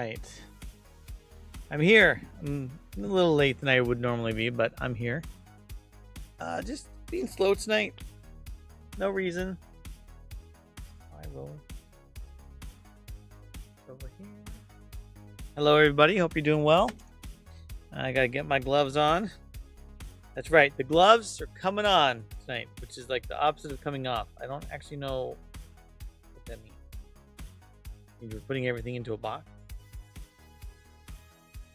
right. I'm here. I'm a little late than I would normally be, but I'm here. Just being slow tonight. No reason. I will over here. Hello, everybody. Hope you're doing well. I gotta get my gloves on. That's right. The gloves are coming on tonight, which is like the opposite of coming off. I don't actually know what that means. You're putting everything into a box.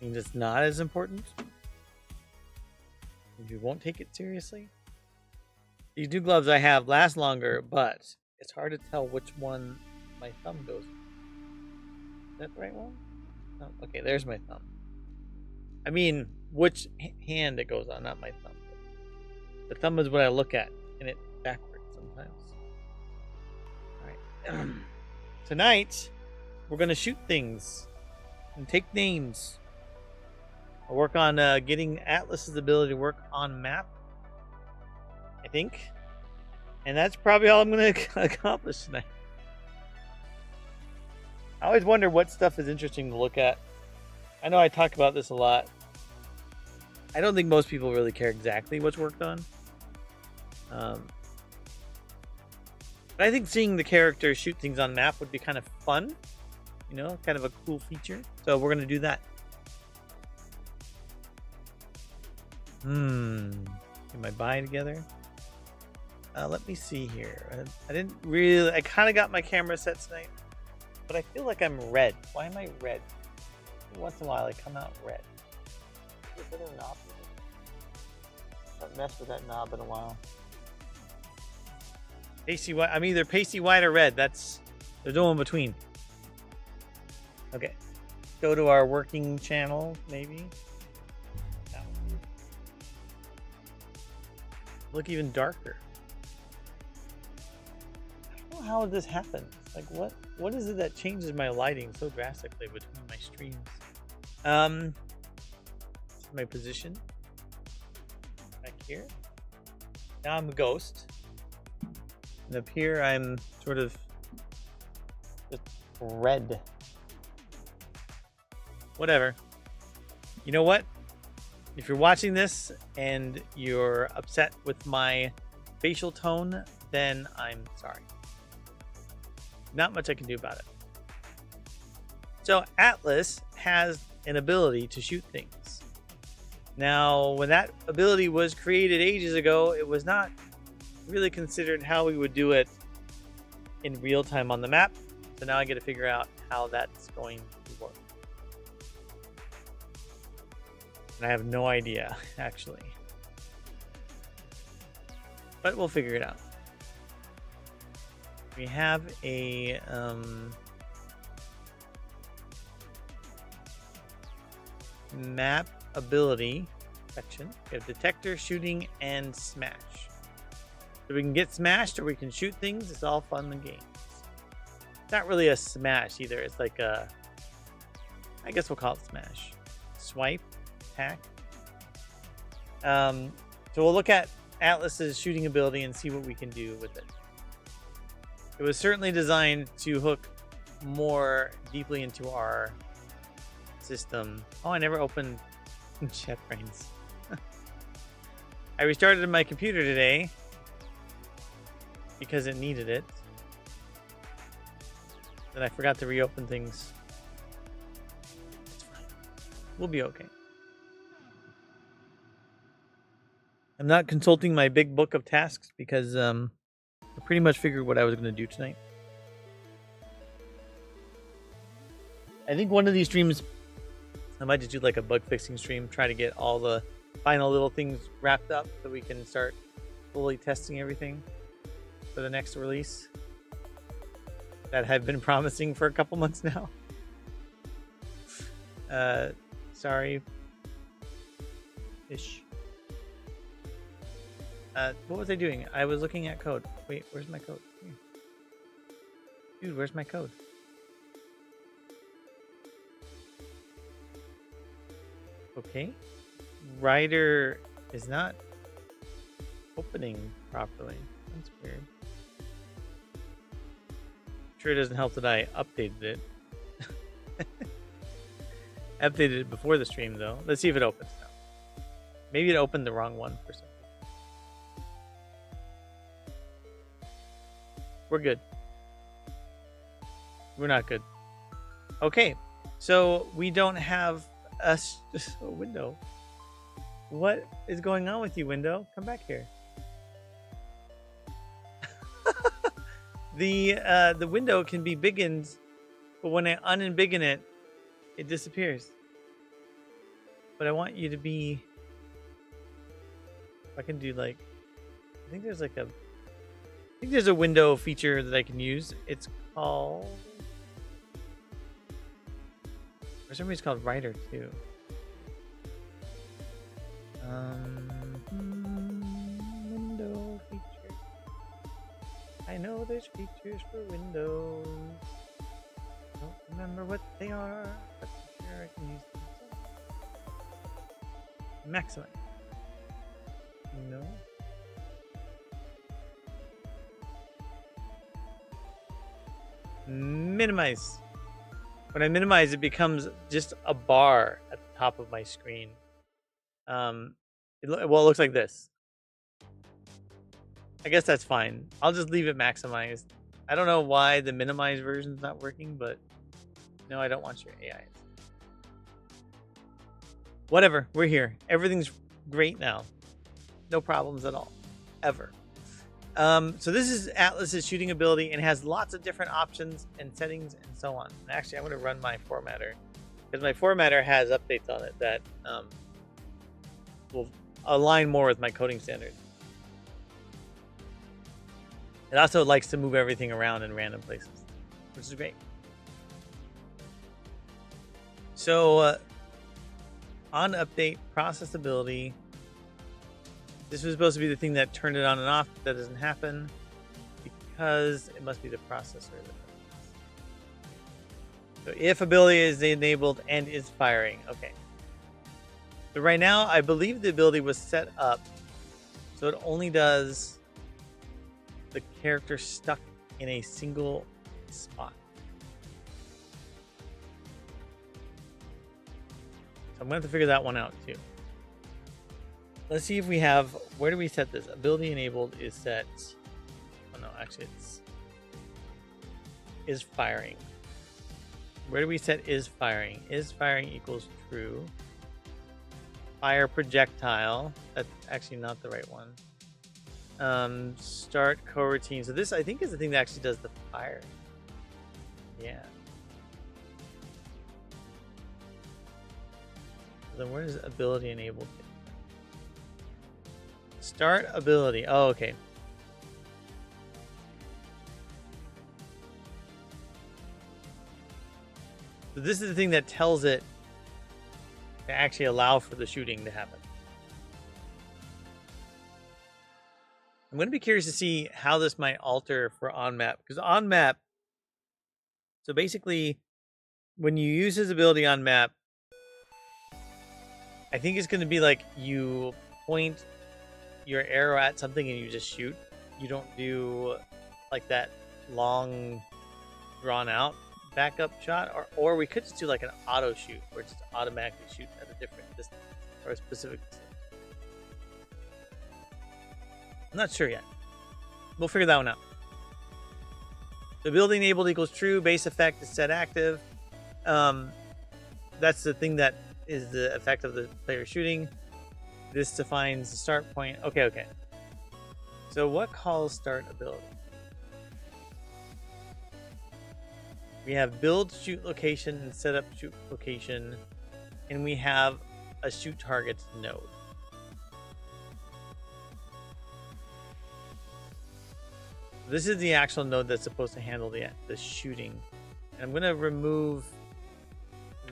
Means it's not as important. You won't take it seriously. These new gloves I have last longer, but it's hard to tell which one my thumb goes in. Is that the right one? Oh, okay, there's my thumb. I mean, which hand it goes on, not my thumb. The thumb is what I look at, and it's backwards sometimes. All right. Tonight, we're going to shoot things and take names. I'll work on getting Atlas's ability to work on map, I think. And that's probably all I'm going to accomplish tonight. I always wonder what stuff is interesting to look at. I know I talk about this a lot. I don't think most people really care exactly what's worked on. But I think seeing the character shoot things on map would be kind of fun. You know, kind of a cool feature. So we're going to do that. Get my buy together. Let me see here. I didn't really... I kind of got my camera set tonight. But I feel like I'm red. Why am I red? Once in a while I come out red. Is there a knob? I haven't messed with that knob in a while. Pasty white. I'm either pasty white or red. There's no one between. Okay. Go to our working channel, maybe. No. Look even darker. I don't know how this happens. Like what is it that changes my lighting so drastically between my streams? My position back here. Now I'm a ghost. And up here I'm sort of just red. Whatever. You know what? If you're watching this and you're upset with my facial tone, then I'm sorry. Not much I can do about it. So Atlas has an ability to shoot things. Now, when that ability was created ages ago, it was not really considered how we would do it in real time on the map. So now I get to figure out how that's going to work. And I have no idea, actually. But we'll figure it out. We have a map ability section. We have detector, shooting, and smash. So we can get smashed or we can shoot things. It's all fun in the games. It's not really a smash either. It's like a, I guess we'll call it smash. Swipe, attack. So we'll look at Atlas's shooting ability and see what we can do with it. It was certainly designed to hook more deeply into our system. Oh, I never opened JetBrains. I restarted my computer today because it needed it. Then I forgot to reopen things. It's fine. We'll be okay. I'm not consulting my big book of tasks because I pretty much figured what I was going to do tonight. I think one of these streams, I might just do like a bug fixing stream, try to get all the final little things wrapped up so we can start fully testing everything for the next release that I've been promising for a couple months now. Sorry. Ish. What was I doing? I was looking at code. Wait, where's my code? Here. Dude, where's my code? Okay. Writer is not opening properly. That's weird. Sure, it doesn't help that I updated it. I updated it before the stream though. Let's see if it opens now. Maybe it opened the wrong one for some reason. We're good. We're not good. Okay, so we don't have a window. What is going on with you, window? Come back here. The window can be biggened, but when I unbiggen it, it disappears. But I want you to be. I can do like, I think there's a window feature that I can use. It's called. For some reason, it's called Writer too. Window feature. I know there's features for Windows. Don't remember what they are, but I'm sure I can use them. Maximize. No. Minimize. When I minimize, it becomes just a bar at the top of my screen. It looks like this. I guess that's fine. I'll just leave it maximized. I don't know why the minimized version is not working, but no, I don't want your AIs. Whatever, we're here. Everything's great now. No problems at all, ever. So this is Atlas's shooting ability and has lots of different options and settings and so on. And actually, I'm going to run my formatter because my formatter has updates on it that will align more with my coding standards. It also likes to move everything around in random places, which is great. So on update, processability. This was supposed to be the thing that turned it on and off. That doesn't happen because it must be the processor. So if ability is enabled and is firing. Okay. So right now, I believe the ability was set up so it only does the character stuck in a single spot. So I'm going to have to figure that one out too. Let's see if we have, where do we set this? Ability enabled is set, oh no, actually it's, is firing. Where do we set is firing? Is firing equals true. Fire projectile, that's actually not the right one. Start coroutine. So this, I think, is the thing that actually does the fire. Yeah. Then where is ability enabled? Start ability. Oh, okay. So this is the thing that tells it to actually allow for the shooting to happen. I'm going to be curious to see how this might alter for on map, because on map, so basically when you use his ability on map, I think it's going to be like you point your arrow at something and you just shoot. You don't do like that long drawn out backup shot, or we could just do like an auto shoot where it just automatically shoots at a different distance or a specific distance. I'm not sure yet. We'll figure that one out. The ability enabled equals true. Base effect is set active. That's the thing that is the effect of the player shooting. This defines the start point. Okay. So what calls start ability? We have build shoot location and set up shoot location, and we have a shoot targets node. This is the actual node that's supposed to handle the shooting. And I'm going to remove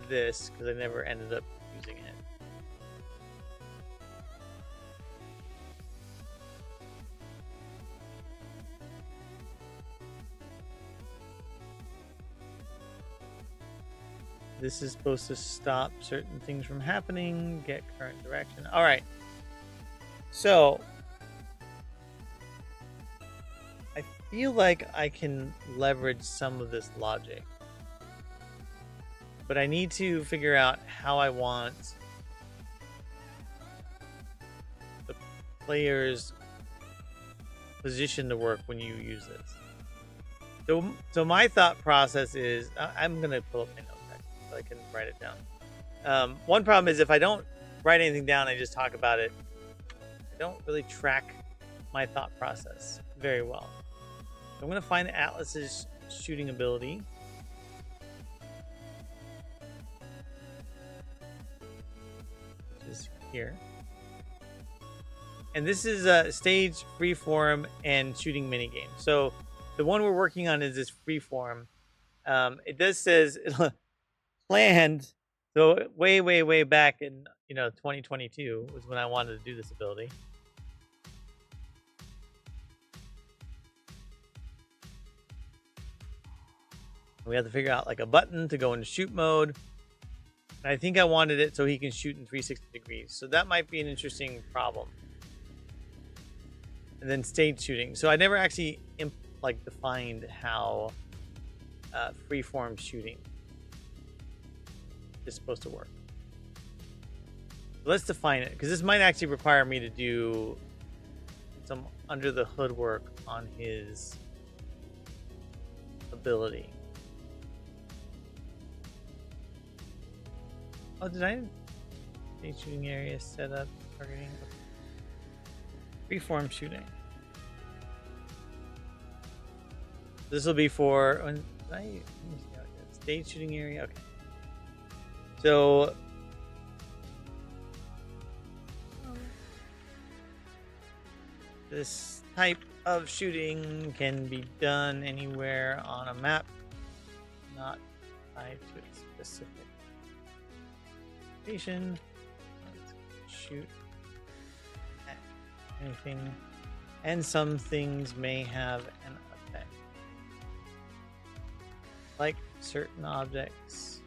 this because I never ended up using it. This is supposed to stop certain things from happening, get current direction. All right. So I feel like I can leverage some of this logic. But I need to figure out how I want the player's position to work when you use this. So my thought process is, I'm gonna pull up my notes so I can write it down. One problem is if I don't write anything down, I just talk about it. I don't really track my thought process very well. So I'm gonna find Atlas's shooting ability. Which is here. And this is a stage, freeform, and shooting minigame. So the one we're working on is this freeform. It does says planned. So way back in 2022 was when I wanted to do this ability. We have to figure out like a button to go into shoot mode. And I think I wanted it so he can shoot in 360 degrees. So that might be an interesting problem. And then stage shooting. So I never actually defined how freeform shooting is supposed to work. So let's define it, because this might actually require me to do some under the hood work on his ability. Oh, did I? Stage shooting area setup targeting. Freeform shooting. This will be for stage shooting area. Okay. So this type of shooting can be done anywhere on a map, not tied to a specific location. Let's shoot at anything, and some things may have an effect, like certain objects.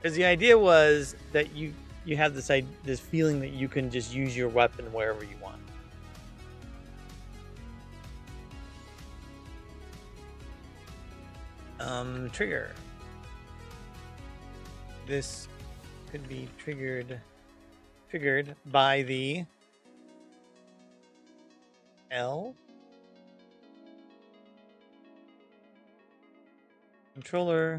Because the idea was that you have this feeling that you can just use your weapon wherever you want. Trigger. This could be triggered by the L controller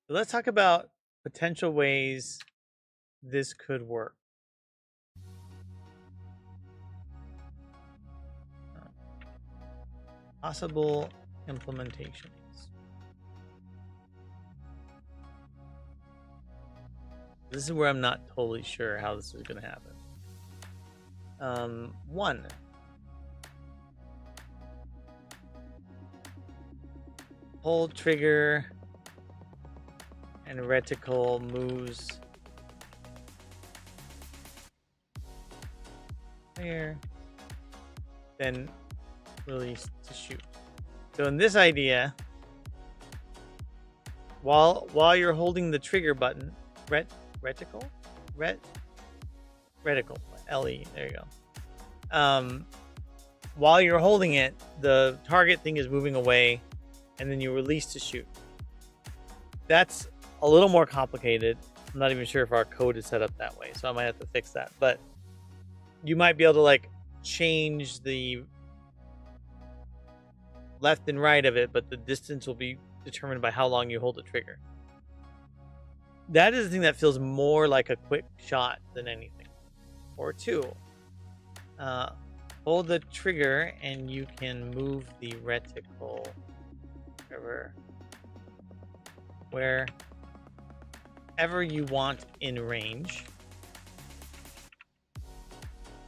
So let's talk about potential ways this could work. Possible implementations. This is where I'm not totally sure how this is going to happen. One. Hold trigger and reticle moves there, then release to shoot. So in this idea, while you're holding the trigger button, reticle, LE, there you go. While you're holding it, the target thing is moving away, and then you release to shoot. That's a little more complicated. I'm not even sure if our code is set up that way, so I might have to fix that. But you might be able to like change the left and right of it, but the distance will be determined by how long you hold the trigger. That is the thing that feels more like a quick shot than anything. Or two, hold the trigger and you can move the reticle wherever you want in range.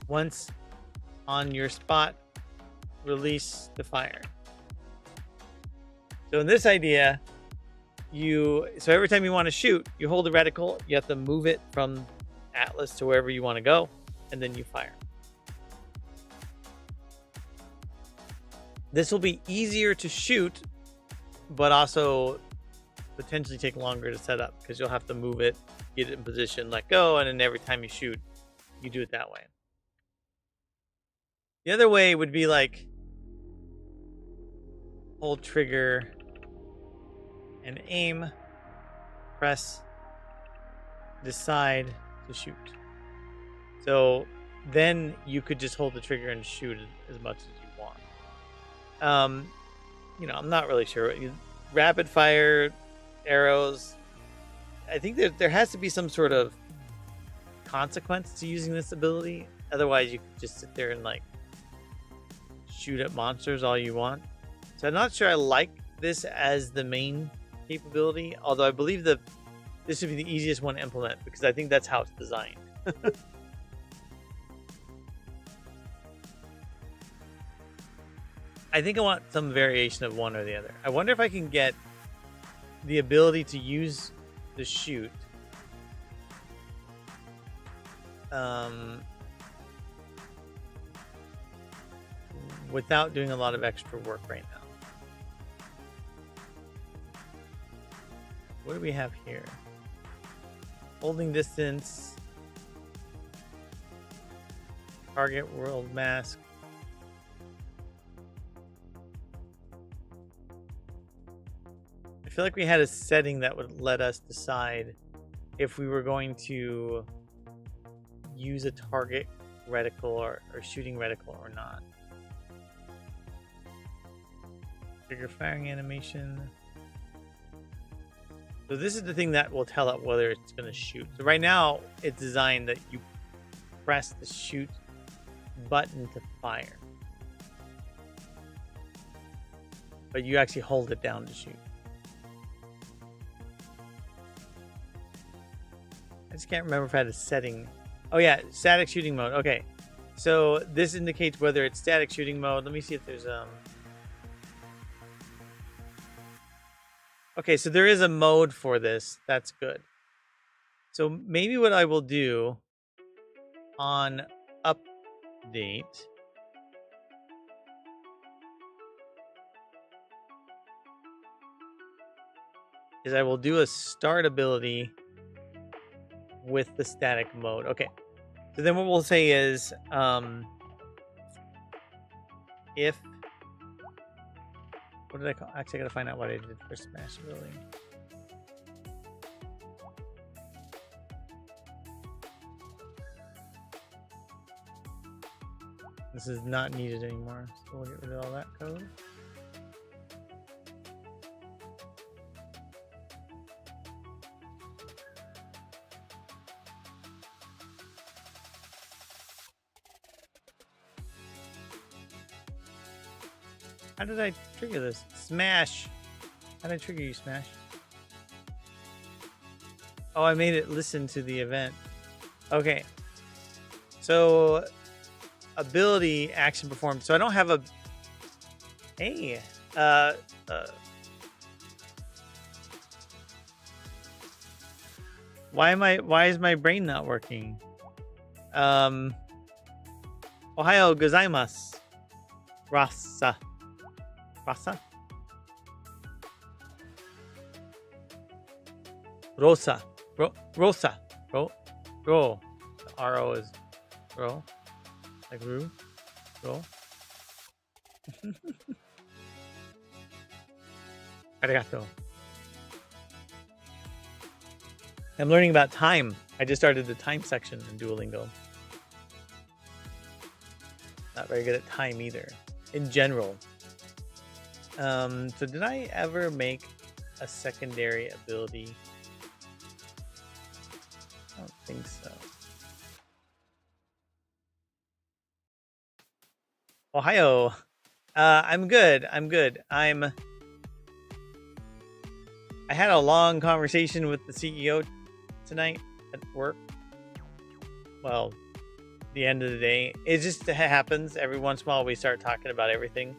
Once on your spot, release the fire. So in this idea, so every time you want to shoot, you hold the reticle, you have to move it from Atlas to wherever you want to go, and then you fire. This will be easier to shoot, but also potentially take longer to set up because you'll have to move it, get it in position, let go, and then every time you shoot, you do it that way. The other way would be like hold trigger and aim, press, decide to shoot. So then you could just hold the trigger and shoot as much as you want. You know, I'm not really sure. Rapid fire arrows. I think there has to be some sort of consequence to using this ability. Otherwise, you could just sit there and like shoot at monsters all you want. So I'm not sure I like this as the main capability. Although I believe that this would be the easiest one to implement because I think that's how it's designed. I think I want some variation of one or the other. I wonder if I can get the ability to use the shoot without doing a lot of extra work right now. What do we have here? Holding distance, target world mask. I feel like we had a setting that would let us decide if we were going to use a target reticle or shooting reticle or not. Trigger firing animation. So this is the thing that will tell it whether it's going to shoot. So right now it's designed that you press the shoot button to fire, but you actually hold it down to shoot. I just can't remember if I had a setting. Oh yeah, static shooting mode. Okay, so this indicates whether it's static shooting mode. Let me see if there's Okay, so there is a mode for this. That's good. So maybe what I will do on update is I will do a start ability with the static mode. Okay, so then what we'll say is if what did I call? Actually, I gotta find out what I did for smash ability. This is not needed anymore, so we'll get rid of all that code. How did I trigger this? Smash! How did I trigger you, Smash? Oh, I made it listen to the event. Okay. So, ability, action performed. So I don't have a... Hey! Why is my brain not working? Ohio gozaimasu. Rasa. Rasa? Rosa. Rosa. Ro. The R-O is ro. Like Ru. Ro. Arigato. I'm learning about time. I just started the time section in Duolingo. Not very good at time either. In general. So did I ever make a secondary ability? I don't think so. Ohio. I'm good. I had a long conversation with the CEO tonight at work. Well, the end of the day. It just happens every once in a while we start talking about everything.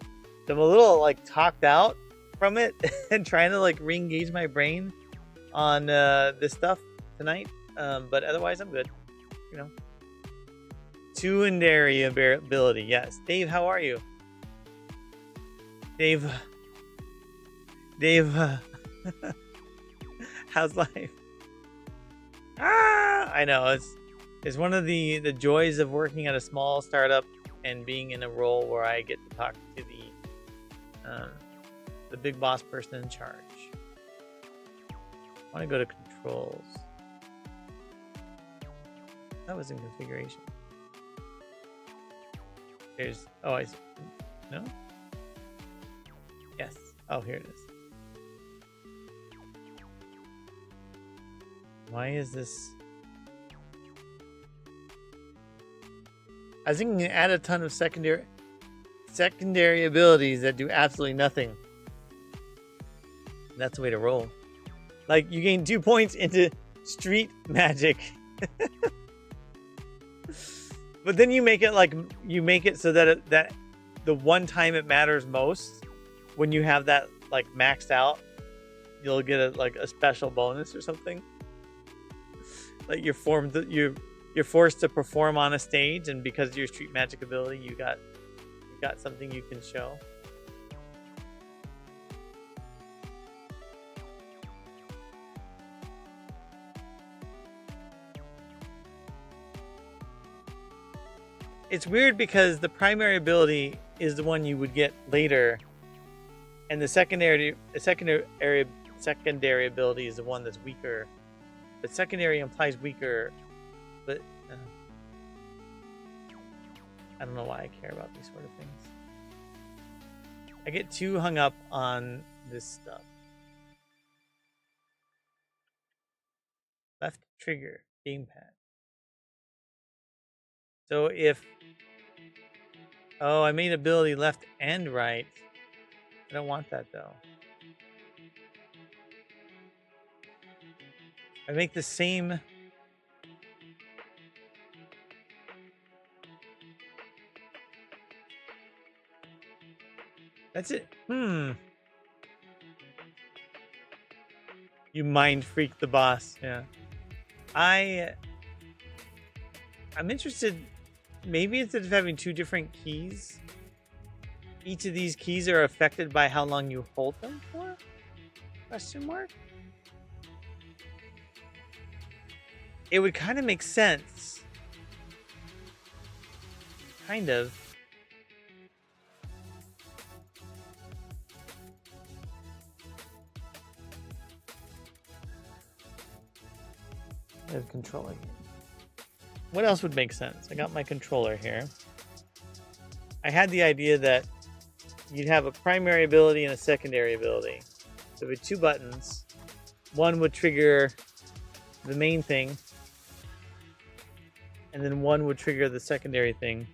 So I'm a little like talked out from it and trying to like re-engage my brain on this stuff tonight. But otherwise I'm good. You know. Secondary ability. Yes. Dave, how are you? Dave. How's life? Ah, I know it's one of the joys of working at a small startup and being in a role where I get to talk to the big boss person in charge. I want to go to controls. That was in configuration. There's I see. No? Yes. Oh, here it is. Why is this? I was thinking add a ton of secondary abilities that do absolutely nothing. That's the way to roll. Like you gain 2 points into street magic. But then you make it so that that the one time it matters most, when you have that like maxed out, you'll get a special bonus or something. Like you're forced to perform on a stage, and because of your street magic ability, you got something you can show. It's weird because the primary ability is the one you would get later, and the secondary ability is the one that's weaker. But secondary implies weaker, but I don't know why I care about these sort of things. I get too hung up on this stuff. Left trigger, gamepad. So if... Oh, I made ability left and right. I don't want that though. I make the same... That's it. You mind freak the boss. Yeah. I'm interested. Maybe instead of having 2 different keys, each of these keys are affected by how long you hold them for? Question mark? It would kind of make sense. Kind of. I have controller here. What else would make sense? I got my controller here. I had the idea that you'd have a primary ability and a secondary ability. So with 2 buttons, one would trigger the main thing, and then one would trigger the secondary thing.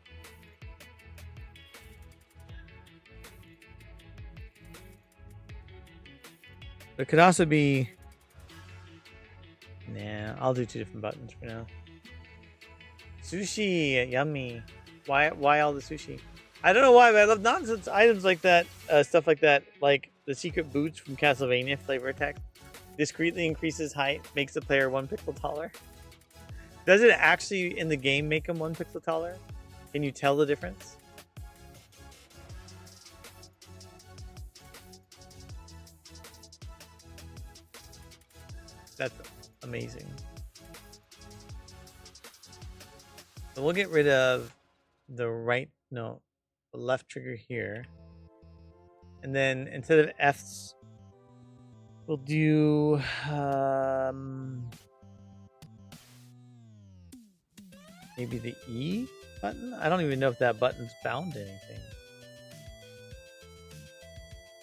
It could also be... Nah, I'll do 2 different buttons for now. Sushi, yummy. Why all the sushi? I don't know why, but I love nonsense items like that, stuff like that, like the secret boots from Castlevania flavor text. Discreetly increases height, makes the player 1 pixel taller. Does it actually in the game make them 1 pixel taller? Can you tell the difference? That's amazing. So we'll get rid of the left trigger here. And then instead of F's, we'll do maybe the E button? I don't even know if that button's bound to anything.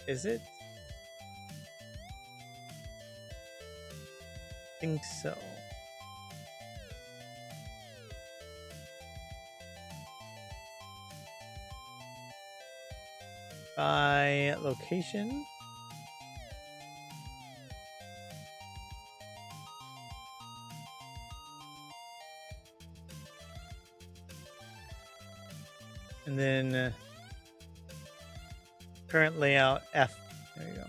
Is it? I think so. By location. And then current layout F. There you go.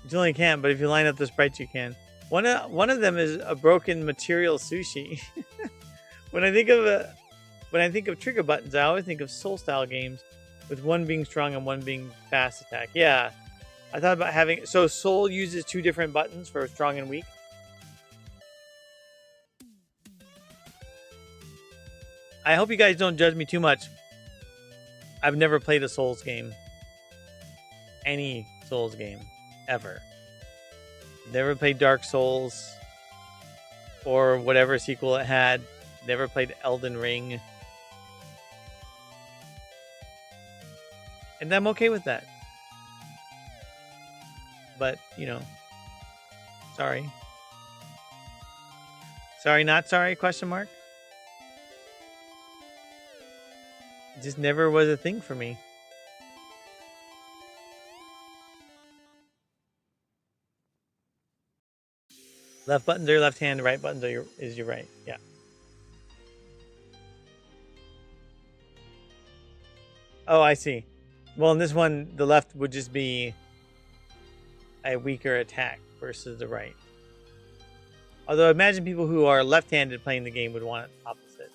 You only can, but if you line up the sprites, you can. One of them is a broken material sushi. When I think of trigger buttons, I always think of Soul style games. with one being strong and one being fast attack. Yeah, I thought about having so Soul uses 2 different buttons for strong and weak. I hope you guys don't judge me too much. I've never played a Souls game. Any Souls game ever. Never played Dark Souls or whatever sequel it had. Never played Elden Ring. And I'm okay with that. But, you know, sorry. Sorry, not sorry, question mark. It just never was a thing for me. Left buttons are your left hand, right buttons are is your right. Yeah. Oh, I see. Well, in this one, the left would just be a weaker attack versus the right. Although I imagine people who are left-handed playing the game would want it opposite.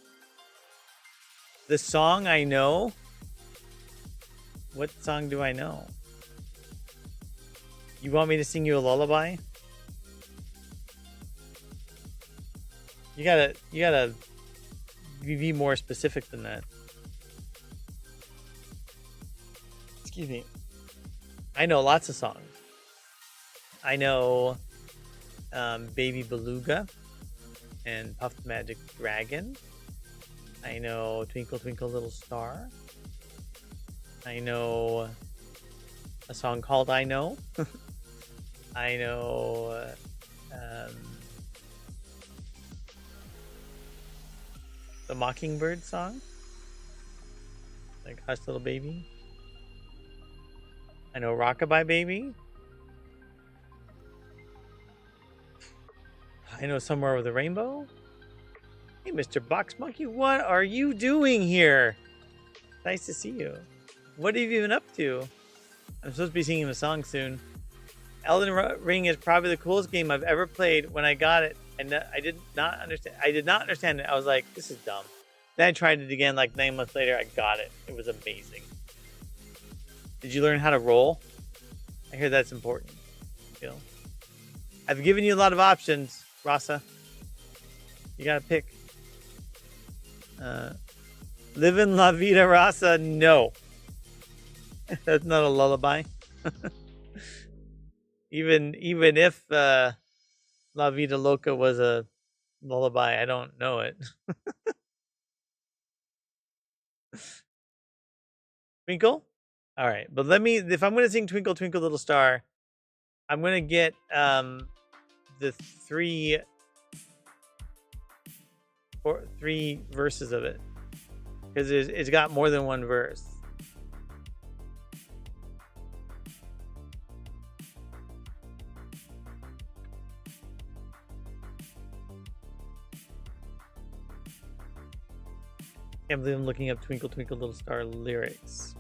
The song I know. What song do I know? You want me to sing you a lullaby? You gotta be more specific than that. Excuse me. I know lots of songs. I know Baby Beluga and Puff the Magic Dragon. I know Twinkle Twinkle Little Star. I know a song called I Know. I know the Mockingbird song. Like Hush Little Baby. I know Rockabye Baby. I know Somewhere Over the Rainbow. Hey, Mr. Box Monkey, what are you doing here? Nice to see you. What have you been up to? I'm supposed to be singing a song soon. Elden Ring is probably the coolest game I've ever played. When I got it, and I did not understand it. I was like, this is dumb. Then I tried it again like 9 months later. I got it. It was amazing. Did you learn how to roll? I hear that's important. You know, I've given you a lot of options, Rasa. You gotta pick. Livin' La Vida Rasa, no. That's not a lullaby. even if La Vida Loca was a lullaby, I don't know it. Twinkle? All right, but if I'm going to sing Twinkle Twinkle Little Star, I'm going to get the three verses of it, because it's got more than one verse. Can't believe I'm looking up Twinkle Twinkle Little Star lyrics.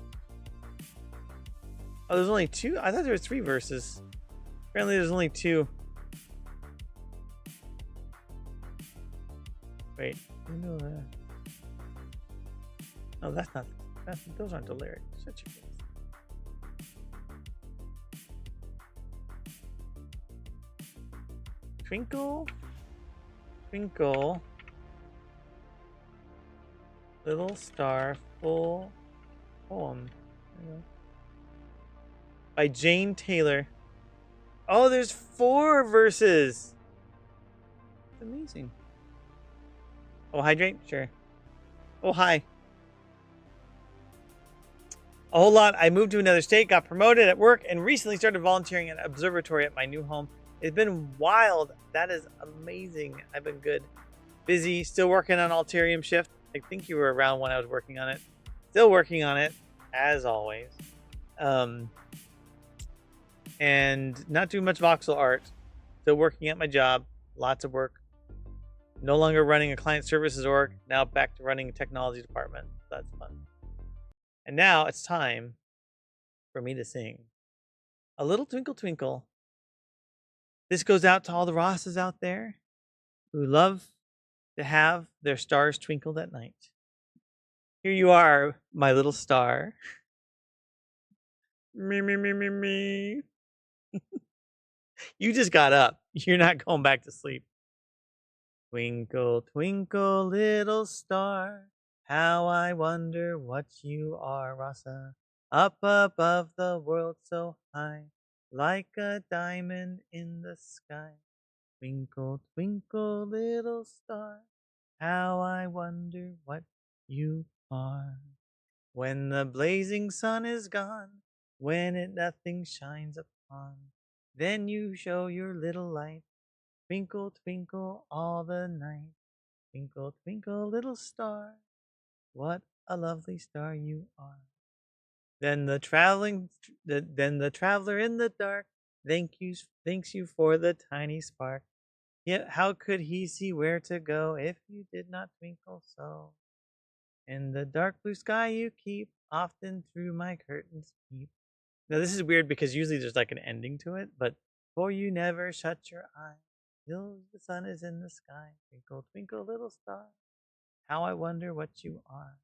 Oh, there's only 2? I thought there were 3 verses. Apparently there's only 2. Wait. No, that's not. Those aren't the lyrics. Shut your face. Twinkle, twinkle, little star, full poem. By Jane Taylor. Oh, there's 4 verses. That's amazing. Oh, hydrate? Sure. Oh, hi. A whole lot. I moved to another state, got promoted at work, and recently started volunteering at an observatory at my new home. It's been wild. That is amazing. I've been good. Busy. Still working on Alterium shift. I think you were around when I was working on it. Still working on it, as always. And not doing much voxel art. Still working at my job. Lots of work. No longer running a client services org. Now back to running a technology department. That's fun. And now it's time for me to sing A Little Twinkle Twinkle. This goes out to all the Rosses out there who love to have their stars twinkled at night. Here you are, my little star. Me, me, me, me, me. You just got up. You're not going back to sleep. Twinkle, twinkle, little star, how I wonder what you are, Rasa. Up above the world so high, like a diamond in the sky. Twinkle, twinkle, little star, how I wonder what you are. When the blazing sun is gone, when it nothing shines upon, then you show your little light. Twinkle, twinkle, all the night. Twinkle, twinkle, little star, what a lovely star you are. Then the traveler in the dark thanks you for the tiny spark. Yet how could he see where to go if you did not twinkle so? In the dark blue sky you keep, often through my curtains peep. Now this is weird because usually there's like an ending to it, but for you never shut your eye till the sun is in the sky. Twinkle, twinkle, little star, how I wonder what you are.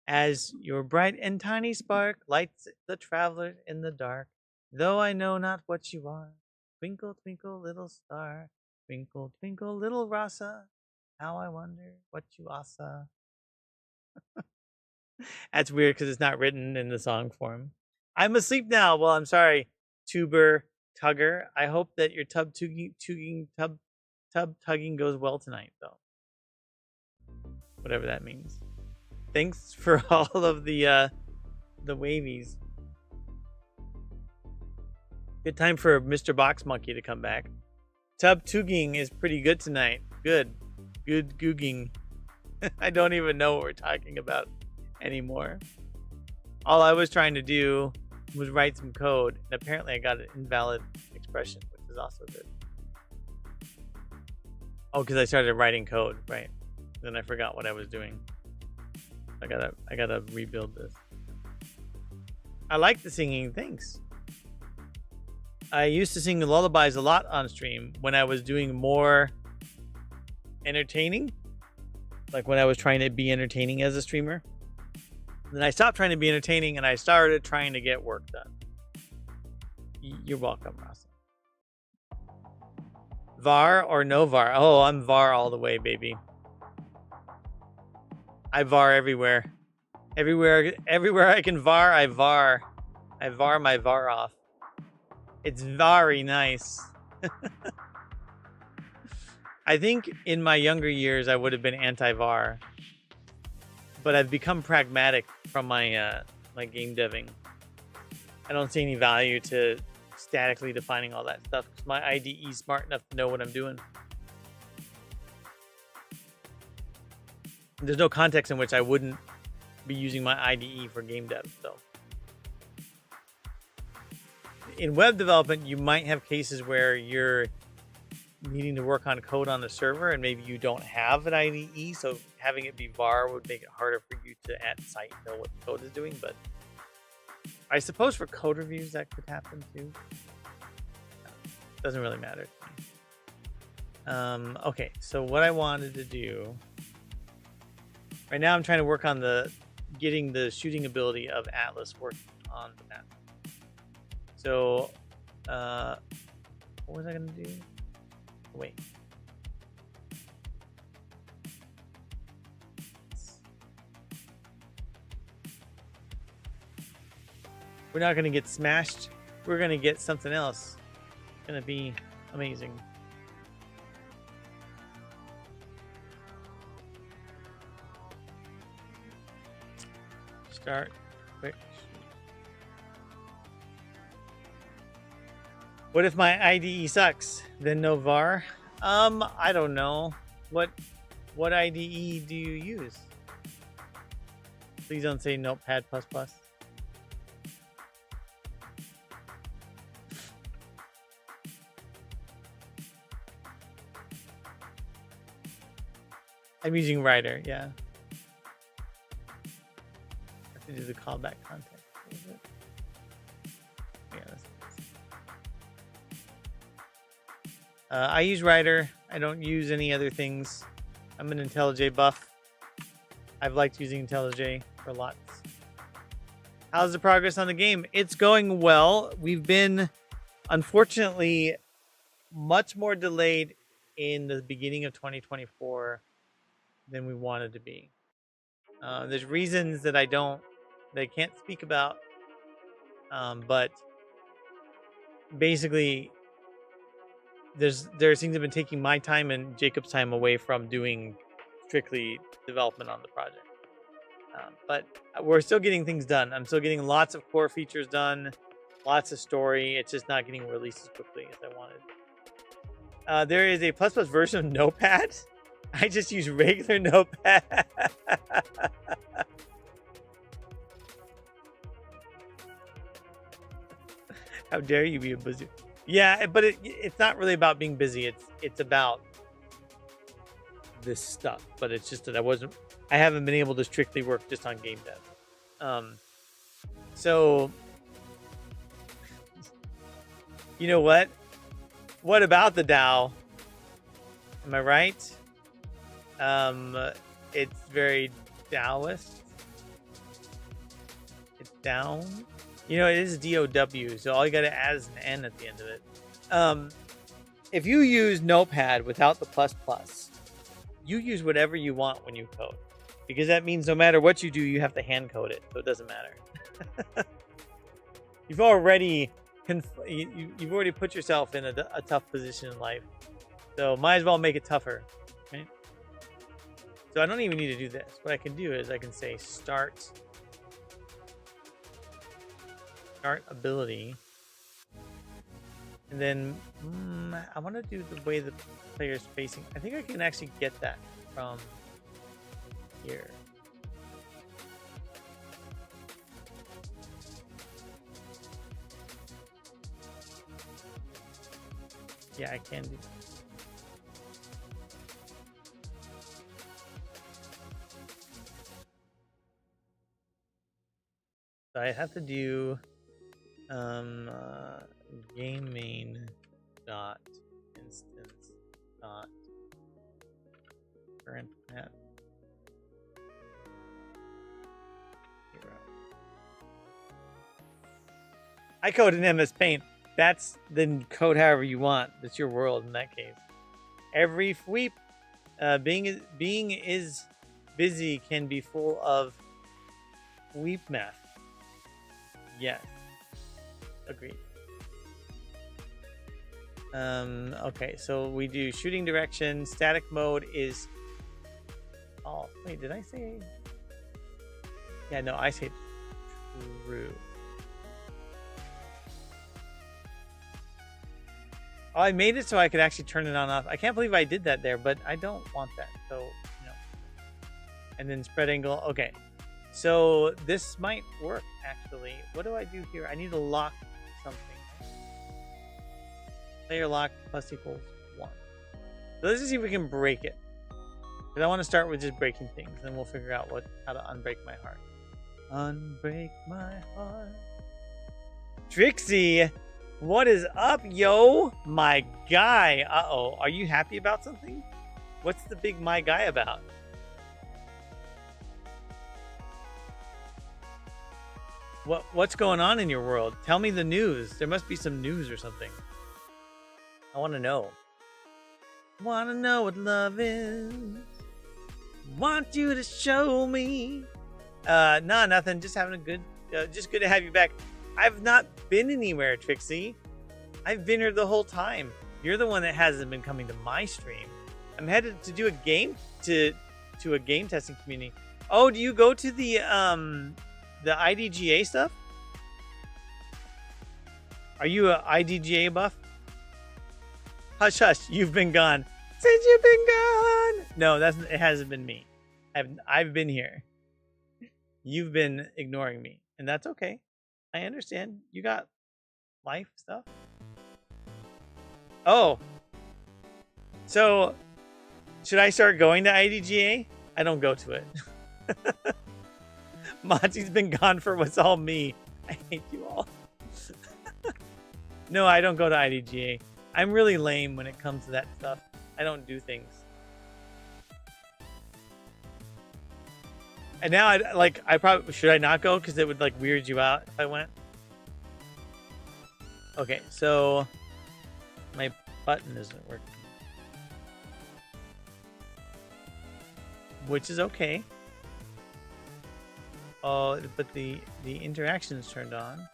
As your bright and tiny spark lights the traveler in the dark, though I know not what you are. Twinkle, twinkle, little star, twinkle, twinkle, little Rasa, how I wonder what you asa. That's weird because it's not written in the song form. I'm asleep now. Well, I'm sorry, Tuber Tugger. I hope that your tub tugging goes well tonight, though. Whatever that means. Thanks for all of the wavies. Good time for Mr. Box Monkey to come back. Tub tugging is pretty good tonight. Good googing. I don't even know what we're talking about anymore. All I was trying to do was write some code, and apparently I got an invalid expression, which is also good. Oh, because I started writing code, right? Then I forgot what I was doing. I gotta rebuild this. I like the singing, thanks. I used to sing lullabies a lot on stream when I was doing more entertaining. Like when I was trying to be entertaining as a streamer. Then I stopped trying to be entertaining and I started trying to get work done. You're welcome, Rasa. VAR or no VAR? Oh, I'm VAR all the way, baby. I VAR everywhere. Everywhere I can VAR, I VAR. I VAR my VAR off. It's very nice. I think in my younger years I would have been anti-VAR. But I've become pragmatic from my my game deving. I don't see any value to statically defining all that stuff because my IDE is smart enough to know what I'm doing. There's no context in which I wouldn't be using my IDE for game dev. So in web development, you might have cases where you're needing to work on code on the server and maybe you don't have an IDE, so having it be VAR would make it harder for you to at site know what the code is doing. But I suppose for code reviews that could happen too. Doesn't really matter to me. Okay, so what I wanted to do right now, I'm trying to work on getting the shooting ability of Atlas working on the map. So what was I gonna do? Wait. We're not going to get smashed. We're going to get something else. It's going to be amazing. Start quick. What if my IDE sucks? Then no VAR? I don't know. What IDE do you use? Please don't say Notepad++. I'm using Writer, yeah. I have to do the callback context. Yeah, that's I use Writer. I don't use any other things. I'm an IntelliJ buff. I've liked using IntelliJ for lots. How's the progress on the game? It's going well. We've been, unfortunately, much more delayed in the beginning of 2024 than we wanted to be. There's reasons that I can't speak about, but basically, there are things that have been taking my time and Jacob's time away from doing strictly development on the project. But we're still getting things done. I'm still getting lots of core features done, lots of story. It's just not getting released as quickly as I wanted. There is a plus version of Notepad. I just use regular Notepad. How dare you be a busy? Yeah, but it's not really about being busy. It's about this stuff. But it's just that I haven't been able to strictly work just on game dev. So you know what? What about the DAO? Am I right? It's very Taoist. It's down. You know, it is DOW, so all you gotta add is an N at the end of it. If you use Notepad without the ++, you use whatever you want when you code. Because that means no matter what you do, you have to hand code it, so it doesn't matter. You've already put yourself in a tough position in life, so might as well make it tougher, right? So I don't even need to do this. What I can do is I can say start ability, and then I want to do the way the player's facing. I think I can actually get that from here. Yeah, I can do that. So I have to do game main dot instance dot current map 0. I code in MS Paint. That's then code however you want. That's your world in that case. Every fweep being is busy can be full of fweep math. Yes. Agreed. Okay, so we do shooting direction. Static mode is... Oh, wait, did I say... Yeah, no, I say true. Oh, I made it so I could actually turn it on and off. I can't believe I did that there, but I don't want that. So, no. And then spread angle. Okay. So this might work, actually. What do I do here? I need to lock something. Player lock plus equals 1. So let's just see if we can break it. Because I want to start with just breaking things. Then we'll figure out how to unbreak my heart. Unbreak my heart. Trixie! What is up, yo? My guy. Uh-oh. Are you happy about something? What's the big my guy about? What's going on in your world? Tell me the news. There must be some news or something. I want to know. Want to know what love is. Want you to show me. No, nothing. Just having a good... just good to have you back. I've not been anywhere, Trixie. I've been here the whole time. You're the one that hasn't been coming to my stream. I'm headed to do a game to a game testing community. Oh, do you go to the IDGA stuff? Are you a IDGA buff? Hush, hush. You've been gone. Since you've been gone. No, it hasn't been me. I've been here. You've been ignoring me, and that's okay. I understand. You got life stuff. Oh. So, should I start going to IDGA? I don't go to it. Monty's been gone for what's all me. I hate you all. No, I don't go to IDGA. I'm really lame when it comes to that stuff. I don't do things. And now I probably should I not go because it would like weird you out if I went. Okay, so my button isn't working, which is okay. Oh, but the interaction's turned on.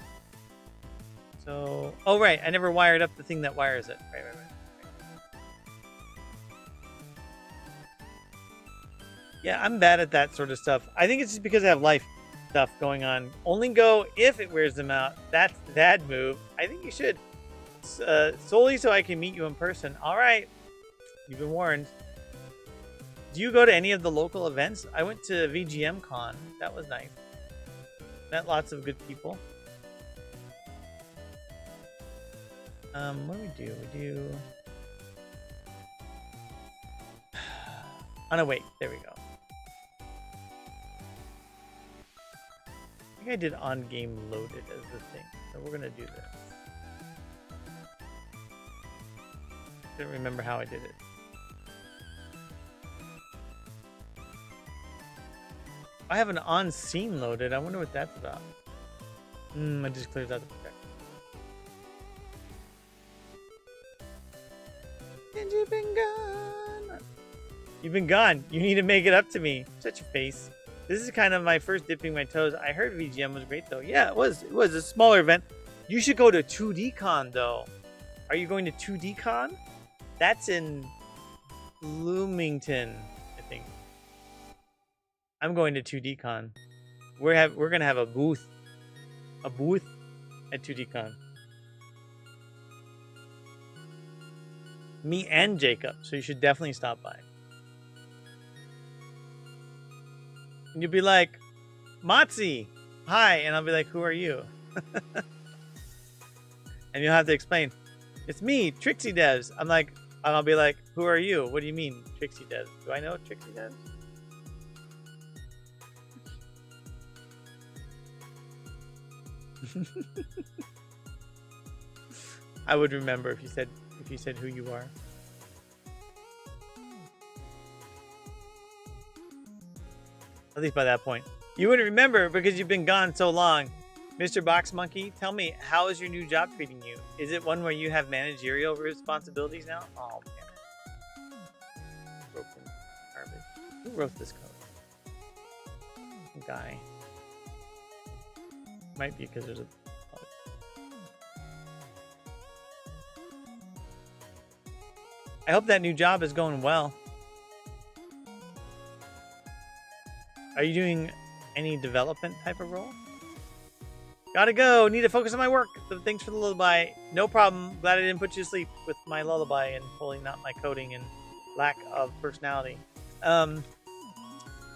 So, oh right, I never wired up the thing that wires it. Right. Yeah, I'm bad at that sort of stuff. I think it's just because I have life stuff going on. Only go if it wears them out. That's the dad move. I think you should. Solely so I can meet you in person. All right. You've been warned. Do you go to any of the local events? I went to VGM Con. That was nice. Met lots of good people. What do we do? We do... Oh, no, wait. There we go. I think I did on-game loaded as the thing. So we're going to do this. Didn't remember how I did it. I have an on-scene loaded. I wonder what that's about. It just clears out the protection. And you've been gone. You've been gone. You need to make it up to me. Shut your face. This is kind of my first dipping my toes. I heard VGM was great though. Yeah, it was. It was a smaller event. You should go to 2D Con though. Are you going to 2D Con? That's in Bloomington, I think. I'm going to 2D Con. We're gonna have a booth at 2D Con. Me and Jacob, so you should definitely stop by. And you'll be like, Matzi, hi, and I'll be like, who are you? And you'll have to explain, it's me, Trixie Devs. And I'll be like, who are you? What do you mean, Trixie Devs? Do I know Trixie Devs? I would remember if you said who you are. At least by that point. You wouldn't remember because you've been gone so long. Mr. Box Monkey, tell me, how is your new job treating you? Is it one where you have managerial responsibilities now? Oh, man. Broken garbage. Who wrote this code? Some guy. Might be because there's a... I hope that new job is going well. Are you doing any development type of role? Gotta go. Need to focus on my work. So thanks for the lullaby. No problem. Glad I didn't put you to sleep with my lullaby and pulling out my coding and lack of personality.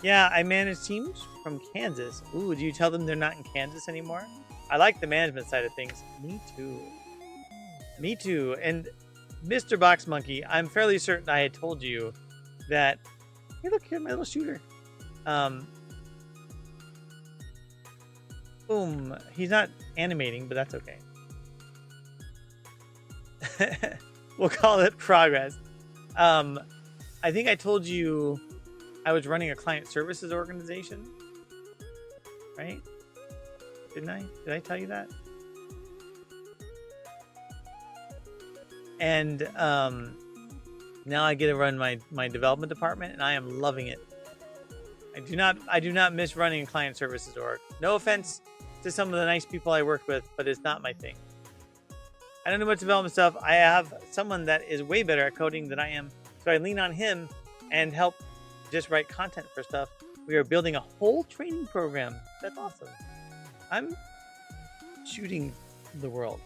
Yeah, I manage teams from Kansas. Ooh, do you tell them they're not in Kansas anymore? I like the management side of things. Me too. Me too. And Mr. Box Monkey, I'm fairly certain I had told you that... Hey, look, here's my little shooter. Boom. He's not animating, but that's okay. We'll call it progress. I think I told you I was running a client services organization, right? Didn't I? Did I tell you that? And now I get to run my development department, and I am loving it. I do not miss running a client services org. No offense to some of the nice people I work with, but it's not my thing. I don't know much development stuff. I have someone that is way better at coding than I am, so I lean on him and help just write content for stuff. We are building a whole training program. That's awesome. I'm shooting the world.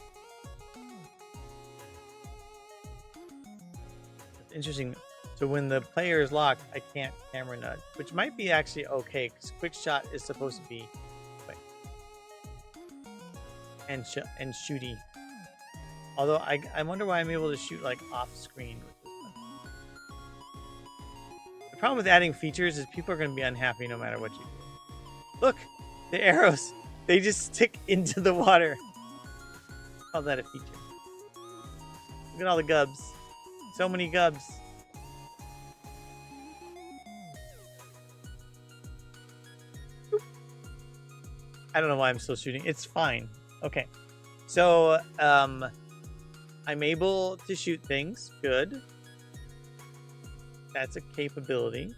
It's interesting. So when the player is locked, I can't camera nudge, which might be actually okay because quick shot is supposed to be quick and shooty. Although I wonder why I'm able to shoot like off screen. The problem with adding features is people are going to be unhappy no matter what you do. Look, the arrows, they just stick into the water. Call that a feature. Look at all the gubs. So many gubs. I don't know why I'm still shooting. It's fine. Okay. So, I'm able to shoot things. Good. That's a capability.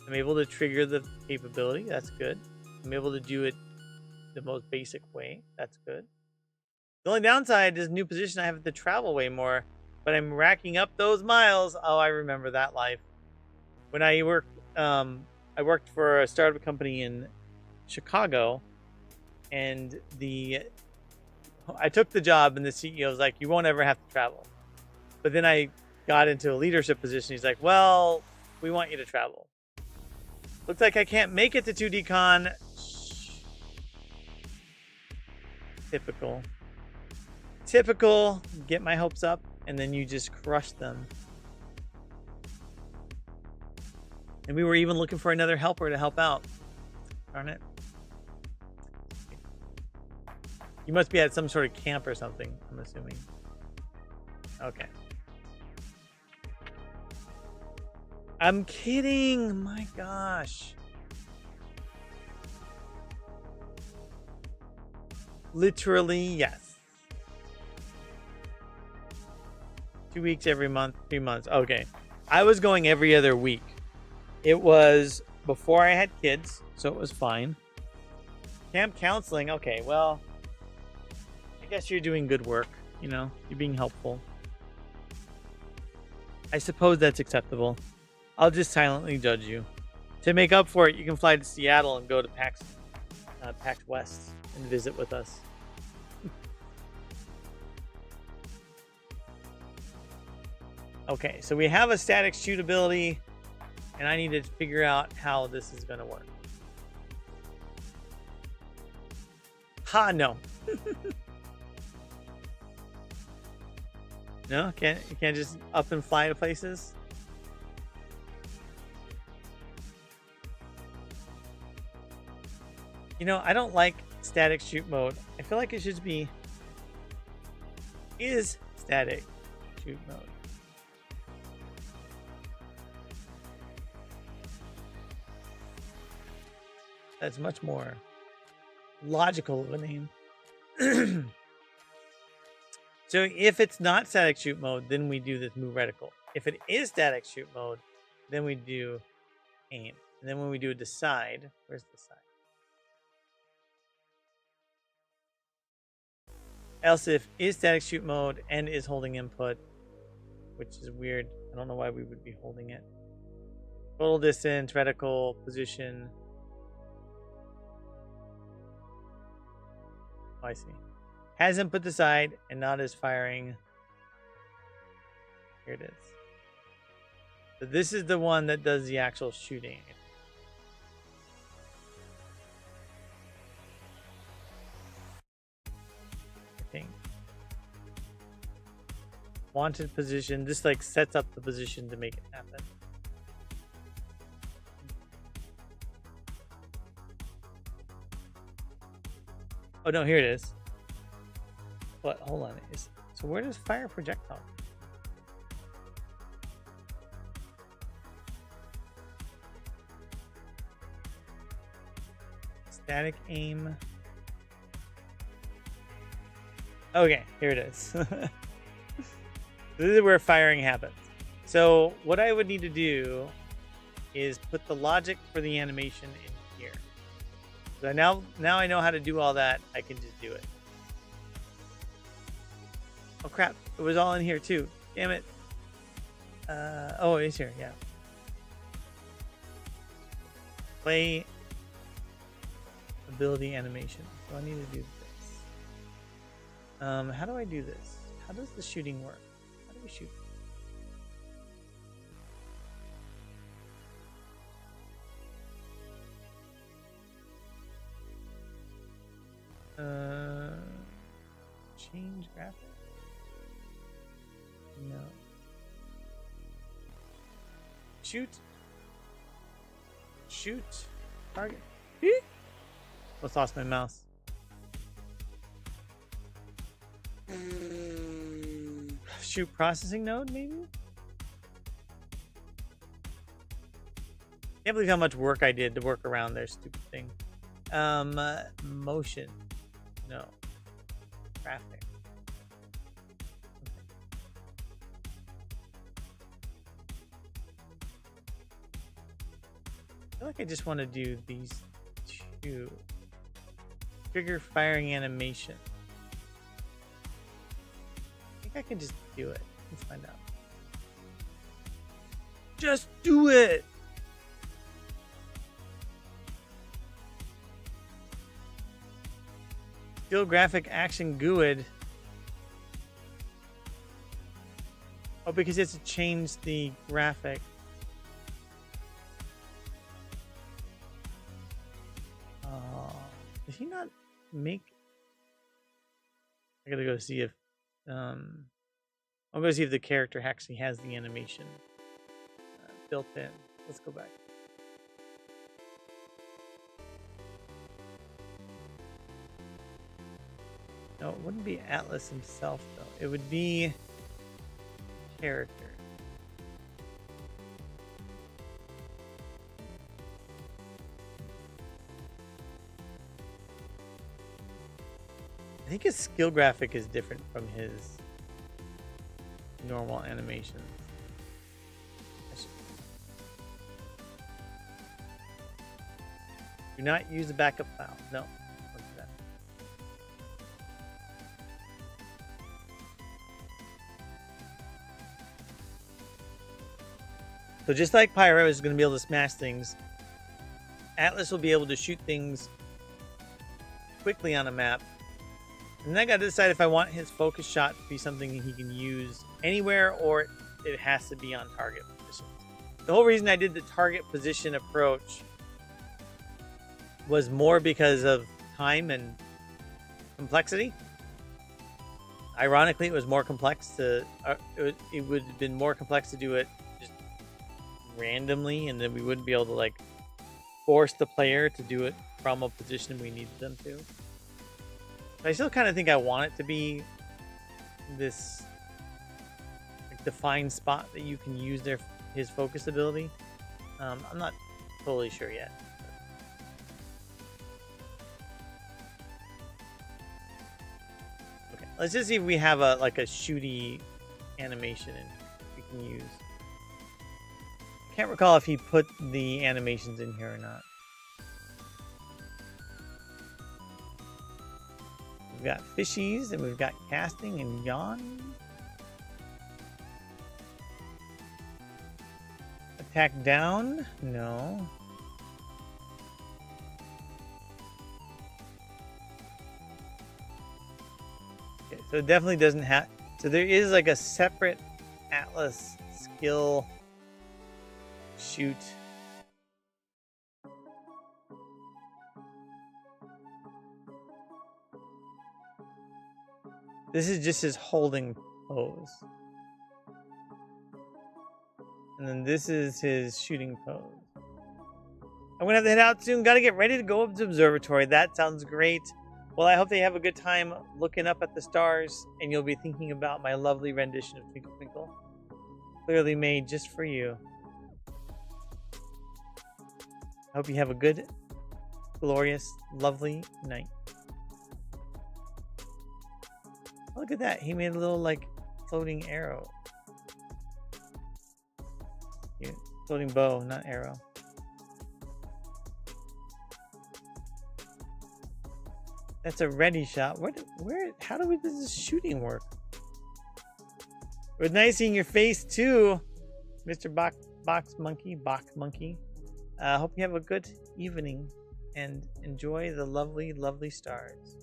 I'm able to trigger the capability. That's good. I'm able to do it the most basic way. That's good. The only downside is new position. I have to travel way more, but I'm racking up those miles. Oh, I remember that life. When I worked for a startup company in Chicago, and I took the job, and the CEO was like, "You won't ever have to travel." But then I got into a leadership position. He's like, "Well, we want you to travel." Looks like I can't make it to 2D Con. Typical. Get my hopes up, and then you just crush them. And we were even looking for another helper to help out. Darn it. You must be at some sort of camp or something, I'm assuming. Okay. I'm kidding. My gosh. Literally, yes. 2 weeks every month, 3 months. Okay. I was going every other week. It was before I had kids, so it was fine. Camp counseling. Okay, well, I guess you're doing good work. You know, you're being helpful. I suppose that's acceptable. I'll just silently judge you. To make up for it, you can fly to Seattle and go to PAX West and visit with us. Okay, so we have a static shoot ability, and I need to figure out how this is going to work. Ha, no. No, you can't just up and fly to places? You know, I don't like static shoot mode. I feel like it should be static shoot mode. That's much more logical of a name. So if it's not static shoot mode, then we do this move reticle. If it is static shoot mode, then we do aim. And then when we do decide, where's decide? Else if is static shoot mode and is holding input, which is weird. I don't know why we would be holding it. Total distance, reticle, position. Oh, I see. Has input decide and not is firing. Here it is. So this is the one that does the actual shooting. I think. Wanted position. This like sets up the position to make it happen. Oh no, here it is. But hold on, so where does fire projectile? Static aim. Okay, here it is. This is where firing happens. So what I would need to do is put the logic for the animation in here. So now I know how to do all that. I can just do it. Oh crap, it was all in here too. Damn it. Oh, it's here, yeah. Play ability animation. So I need to do this. How do I do this? How does the shooting work? How do we shoot? Change graphic? No. Shoot. Target. Almost lost my mouse. Shoot processing node, maybe? Can't believe how much work I did to work around their stupid thing. Motion. No. Graphic. I feel like I just want to do these two. Trigger firing animation. I think I can just do it. Let's find out. Just do it! Skill graphic action GUID. Oh, because it's to change the graphic. Did he not make? I gotta go see if I'm gonna see if the character actually has the animation built in. Let's go back. No, it wouldn't be Atlas himself though. It would be character. I think his skill graphic is different from his normal animations. Do not use the backup file. No. What's that? So just like Pyro is going to be able to smash things, Atlas will be able to shoot things quickly on a map. And then I got to decide if I want his focus shot to be something he can use anywhere or it has to be on target positions. The whole reason I did the target position approach was more because of time and complexity. Ironically, it was more complex to it would have been more complex to do it just randomly, and then we wouldn't be able to like force the player to do it from a position we needed them to. But I still kind of think I want it to be this like, defined spot that you can use his focus ability. I'm not totally sure yet. Okay, let's just see if we have a shooty animation we can use. I can't recall if he put the animations in here or not. We've got fishies and we've got casting and yawn. Attack down? No. Okay, so it definitely doesn't have. So there is like a separate Atlas skill shoot. This is just his holding pose. And then this is his shooting pose. I'm going to have to head out soon. Got to get ready to go up to observatory. That sounds great. Well, I hope they have a good time looking up at the stars. And you'll be thinking about my lovely rendition of Twinkle Twinkle. Clearly made just for you. I hope you have a good, glorious, lovely night. Oh, look at that. He made a little, like, floating arrow. Yeah, floating bow, not arrow. That's a ready shot. How do this shooting work? It was nice seeing your face, too, Mr. Bach Monkey. Hope you have a good evening and enjoy the lovely, lovely stars.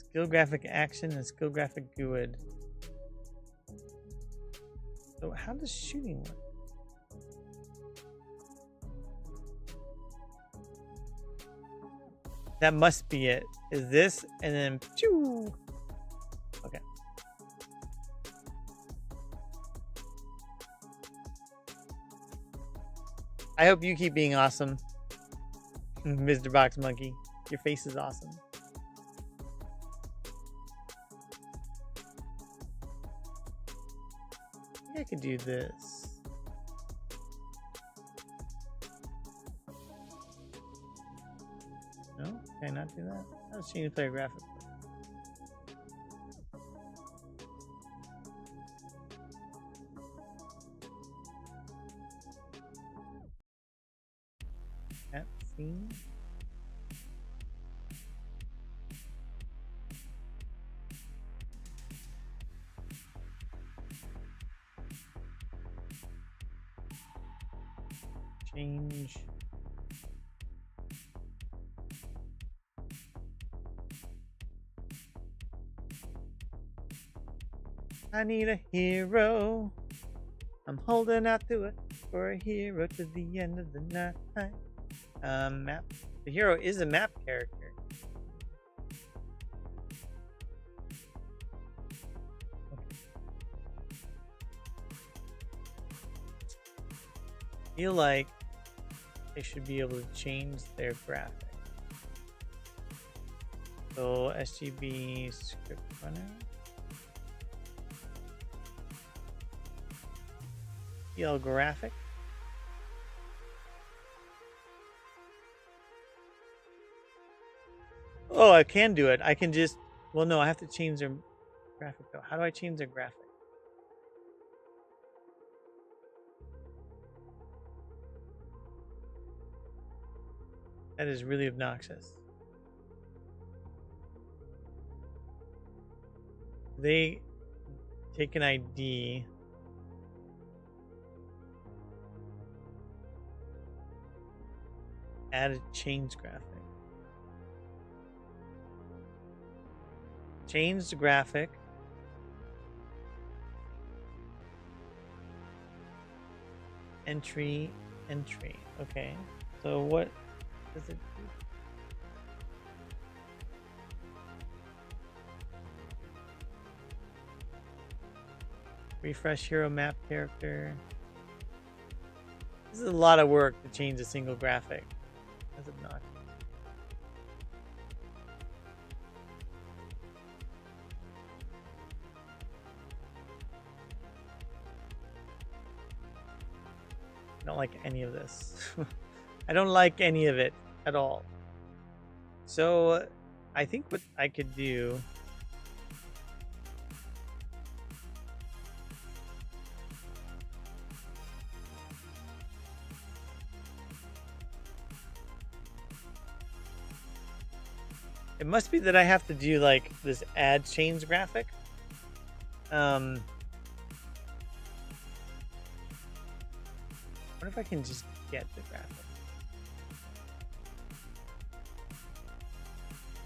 Skill graphic action and skill graphic GUID. So how does shooting work? That must be it. Is this and then pew. Okay. I hope you keep being awesome, Mr. Box Monkey. Your face is awesome. I think I could do this. Can I not do that? How does change player graphic? Cat scene. Change. I need a hero. I'm holding out to it for a hero to the end of the night. Map. The hero is a map character. Okay. Feel like they should be able to change their graphic. So SGB script runner. PL graphic. Oh, I can do it. I can just, well, no, I have to change their graphic though. How do I change their graphic? That is really obnoxious. They take an ID. Add a change graphic. Change the graphic. Entry. Okay. So what does it do? Refresh hero map character. This is a lot of work to change a single graphic. That's obnoxious. I don't like any of this. I don't like any of it at all. So I think what I could do it must be that I have to do like this add change graphic. What if I can just get the graphic?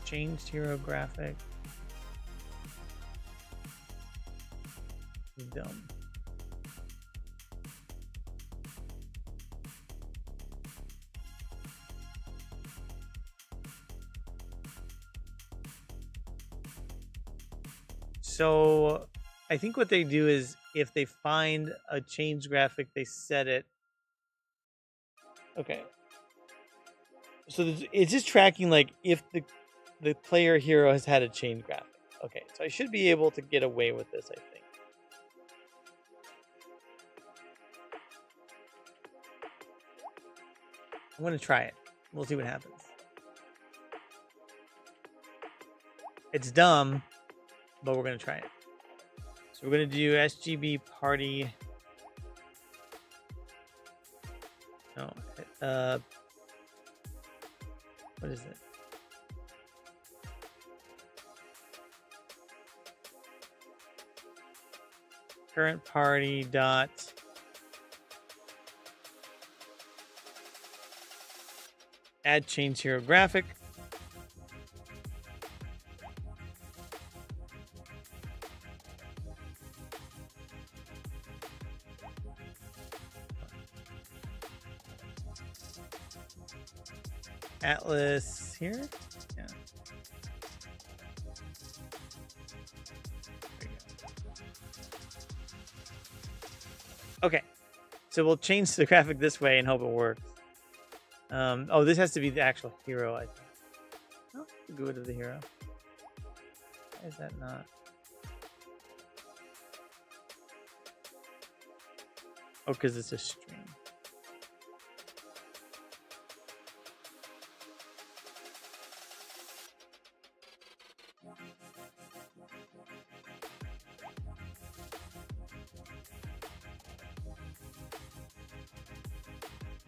Changed hero graphic. Dumb. So I think what they do is if they find a change graphic, they set it. Okay. So it's just tracking like if the player hero has had a change graphic. Okay, so I should be able to get away with this, I think. I'm going to try it. We'll see what happens. It's dumb, but we're going to try it. So we're going to do SGB party. No. What is it? Current party dot add change hero graphic. Atlas here. Yeah. Okay, so we'll change the graphic this way and hope it works. Oh, this has to be the actual hero, I think. Oh, the good of the hero. Why is that not? Oh, because it's a string.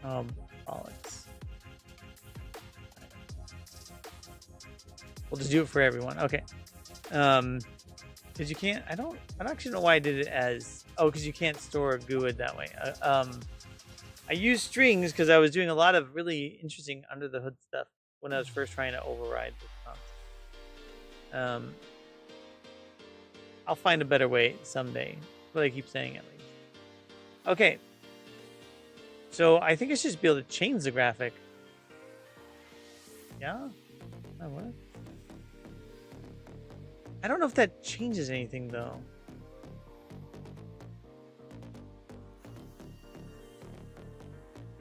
Bollocks. We'll just do it for everyone. Okay. Because you can't. I don't actually know why I did it as. Oh, because you can't store GUID that way. I used strings because I was doing a lot of really interesting under the hood stuff when I was first trying to override the prompts. I'll find a better way someday. That's what I keep saying, at least. Okay. So I think I should just be able to change the graphic. Yeah? That works. I don't know if that changes anything, though.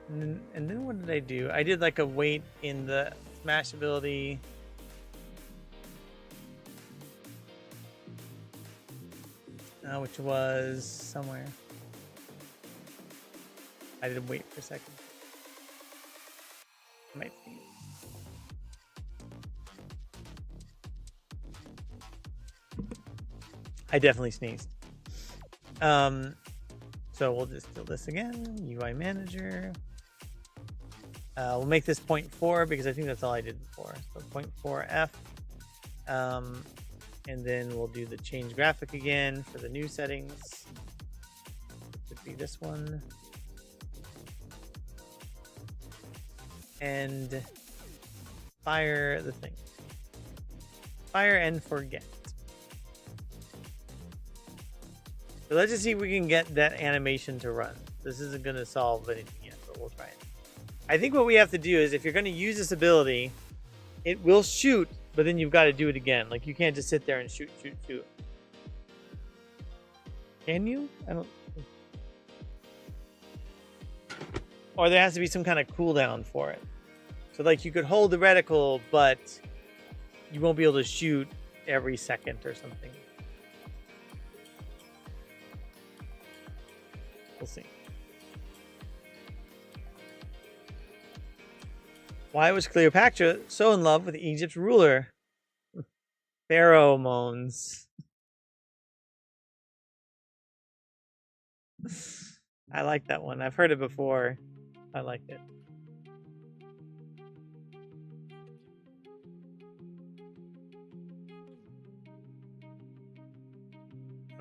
And then what did I do? I did like a weight in the smash ability. Which was somewhere. I didn't wait for a second. I might see. I definitely sneezed. So we'll just do this again. UI manager. We'll make this 0.4 because I think that's all I did before. So 0.4F. And then we'll do the change graphic again for the new settings. It would be this one. And fire the thing. Fire and forget. So let's just see if we can get that animation to run. This isn't going to solve anything yet, but we'll try it. I think what we have to do is if you're going to use this ability, it will shoot, but then you've got to do it again. Like you can't just sit there and shoot. Can you? I don't. Or there has to be some kind of cooldown for it. So like you could hold the reticle, but you won't be able to shoot every second or something. We'll see. Why was Cleopatra so in love with Egypt's ruler? Pheromones. I like that one. I've heard it before. I like it.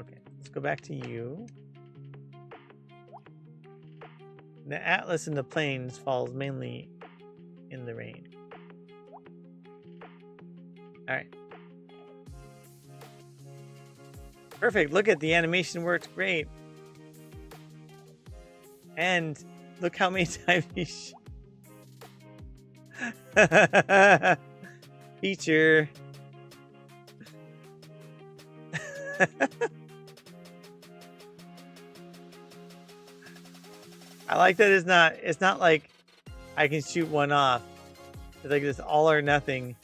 Okay, let's go back to you. The Atlas in the plains falls mainly in the rain. All right. Perfect. Look at the animation works great. And look how many times he feature. I like that it's not like I can shoot one off. It's like this all or nothing.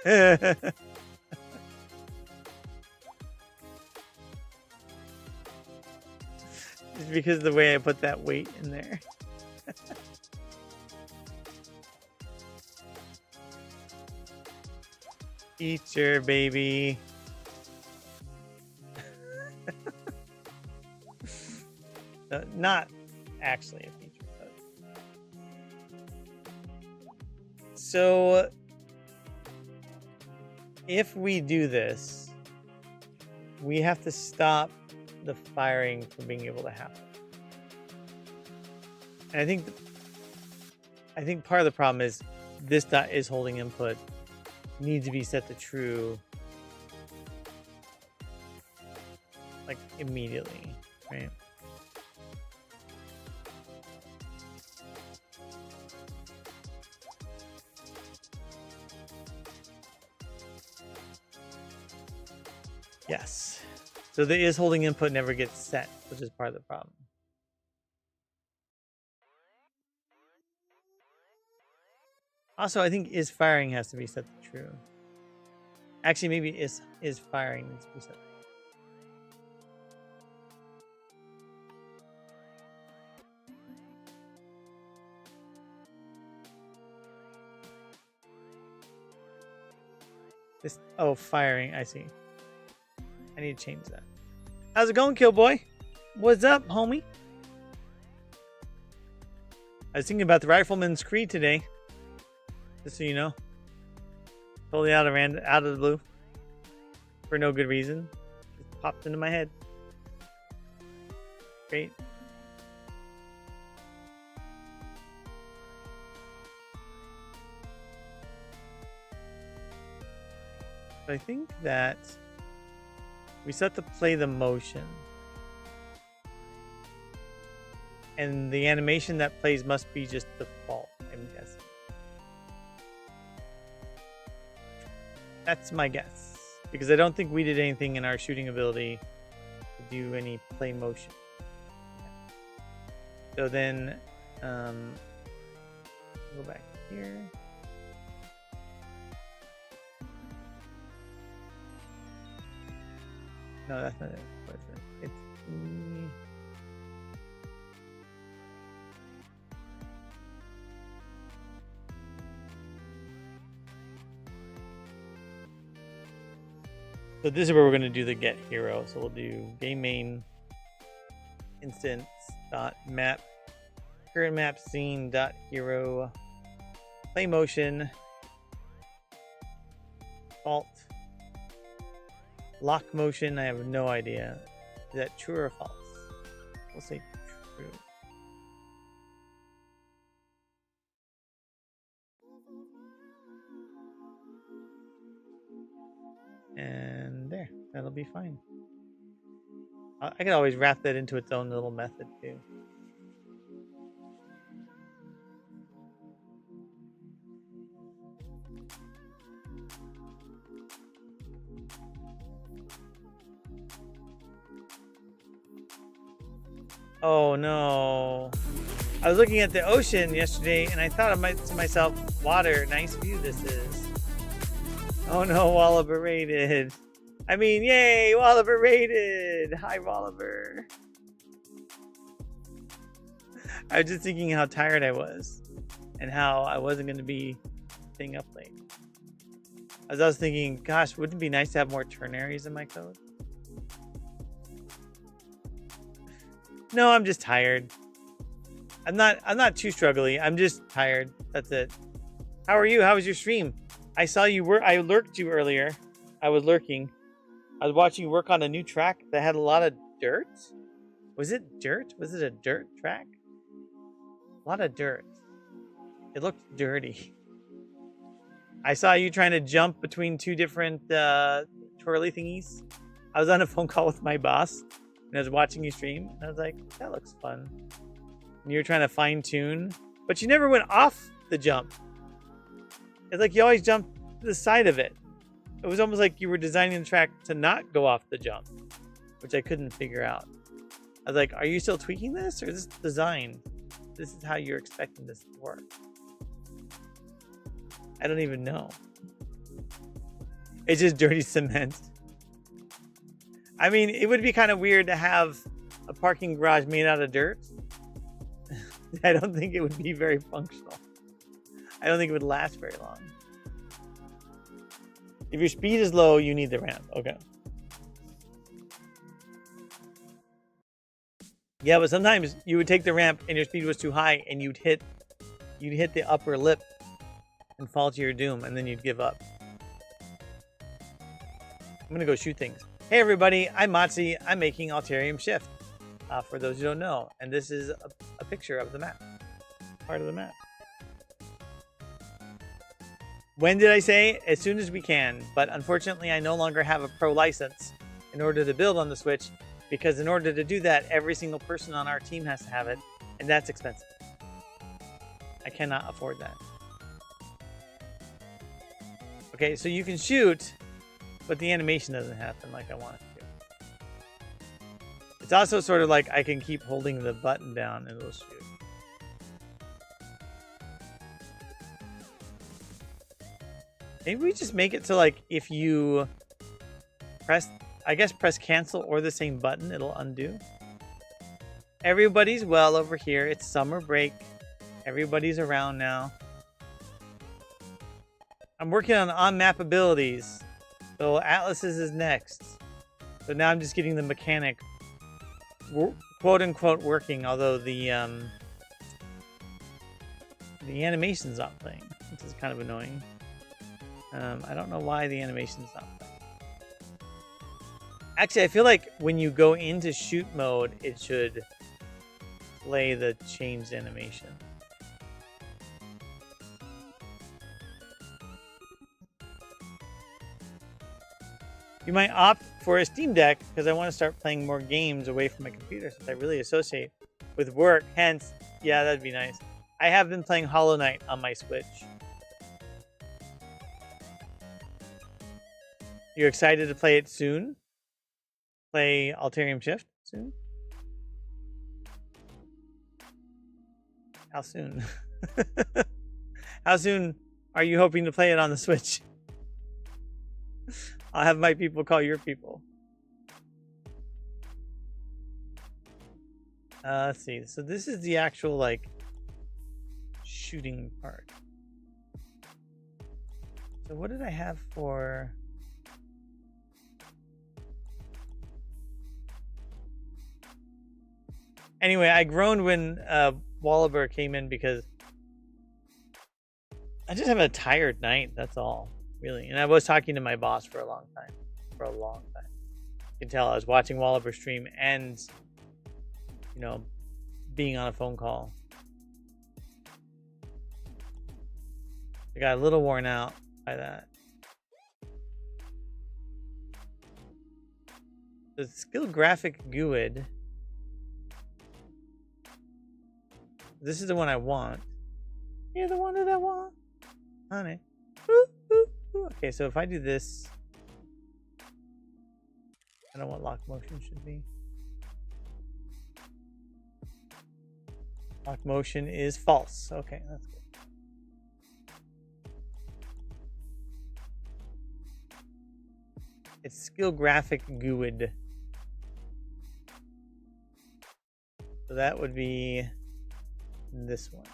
It's because of the way I put that weight in there. Feature, baby. No, not actually a feature, but so if we do this, we have to stop the firing from being able to happen. And I think part of the problem is this dot is holding input needs to be set to true like immediately, right? Yes. So the is holding input never gets set, which is part of the problem. Also, I think is firing has to be set to true. Actually, maybe is firing needs to be set. This firing, I see. I need to change that. How's it going, Killboy? What's up, homie? I was thinking about the Rifleman's Creed today. Just so you know. Totally out of the blue. For no good reason. Just popped into my head. Great. I think that we still have to play the motion. And the animation that plays must be just default, I'm guessing. That's my guess. Because I don't think we did anything in our shooting ability to do any play motion. So then, go back here. No, that's not it. What is it? It's So this is where we're going to do the get hero. So we'll do game main instance dot map current map scene dot hero play motion alt lock motion. I have no idea. Is that true or false? We'll say true. And there, that'll be fine. I can always wrap that into its own little method too. Oh no. I was looking at the ocean yesterday and I thought to myself, water, nice view this is. Oh no, Wallaber rated. I mean, yay, Wallaber rated. Hi, Wallaber. I was just thinking how tired I was and how I wasn't going to be staying up late. As I was thinking, gosh, wouldn't it be nice to have more ternaries in my code? No, I'm just tired. I'm not too struggly. I'm just tired. That's it. How are you? How was your stream? I saw you I lurked you earlier. I was lurking. I was watching you work on a new track that had a lot of dirt. Was it dirt? Was it a dirt track? A lot of dirt. It looked dirty. I saw you trying to jump between two different twirly thingies. I was on a phone call with my boss and I was watching you stream. And I was like, that looks fun. And you were trying to fine tune, but you never went off the jump. It's like you always jumped to the side of it. It was almost like you were designing the track to not go off the jump, which I couldn't figure out. I was like, are you still tweaking this or is this design? This is how you're expecting this to work. I don't even know. It's just dirty cement. I mean, it would be kind of weird to have a parking garage made out of dirt. I don't think it would be very functional. I don't think it would last very long. If your speed is low, you need the ramp. Okay. Yeah, but sometimes you would take the ramp and your speed was too high and you'd hit the upper lip and fall to your doom and then you'd give up. I'm gonna go shoot things. Hey everybody, I'm Motzi. I'm making Alterium Shift. For those who don't know, and this is a picture of the map. Part of the map. When did I say? As soon as we can. But unfortunately, I no longer have a pro license in order to build on the Switch, because in order to do that, every single person on our team has to have it, and that's expensive. I cannot afford that. Okay, so you can shoot, but the animation doesn't happen like I want it to. It's also sort of like I can keep holding the button down and it'll shoot. Maybe we just make it so like if you press cancel or the same button, it'll undo. Everybody's well over here. It's summer break. Everybody's around now. I'm working on map abilities. So Atlas's is next. So now I'm just getting the mechanic quote unquote working, although the the animation's not playing, which is kind of annoying. I don't know why the animation's not playing. Actually, I feel like when you go into shoot mode, it should play the changed animation. You might opt for a Steam Deck because I want to start playing more games away from my computer since I really associate with work. Hence, yeah, that'd be nice. I have been playing Hollow Knight on my Switch. You're excited to play it soon? Play Alterium Shift soon? How soon? How soon are you hoping to play it on the Switch? I'll have my people call your people. Let's see. So this is the actual, like, shooting part. So what did I have for... Anyway, I groaned when Wallaber came in because I just have a tired night. That's all, really. And I was talking to my boss for a long time. You can tell I was watching Wallaber stream and, you know, being on a phone call. I got a little worn out by that. The skill graphic GUID. This is the one I want. You're the one that I want, honey. Ooh, ooh, ooh. Okay, so if I do this, I don't know what lock motion should be. Lock motion is false. Okay, that's good. It's skill graphic GUID. So that would be this one.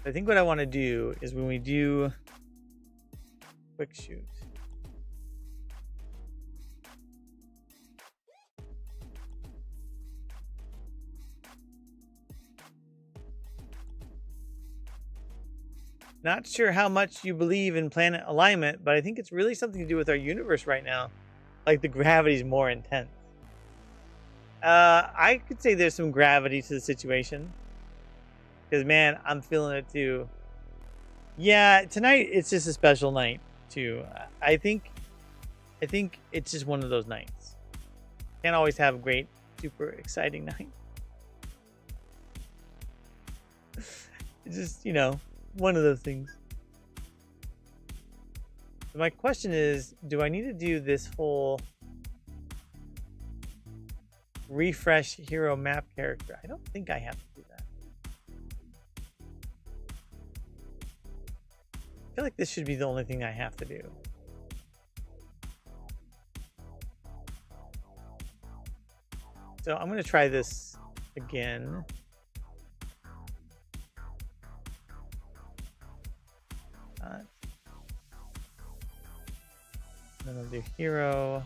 I think what I want to do is when we do quick shoot, not sure how much you believe in planet alignment, but I think it's really something to do with our universe right now. Like the gravity's more intense. I could say there's some gravity to the situation. Because, man, I'm feeling it too. Yeah, tonight it's just a special night too. I think it's just one of those nights. Can't always have a great, super exciting night. It's just, you know, one of those things. So my question is, do I need to do this whole refresh hero map character? I don't think I have to do that. I feel like this should be the only thing I have to do. So I'm going to try this again. Then I'll do hero.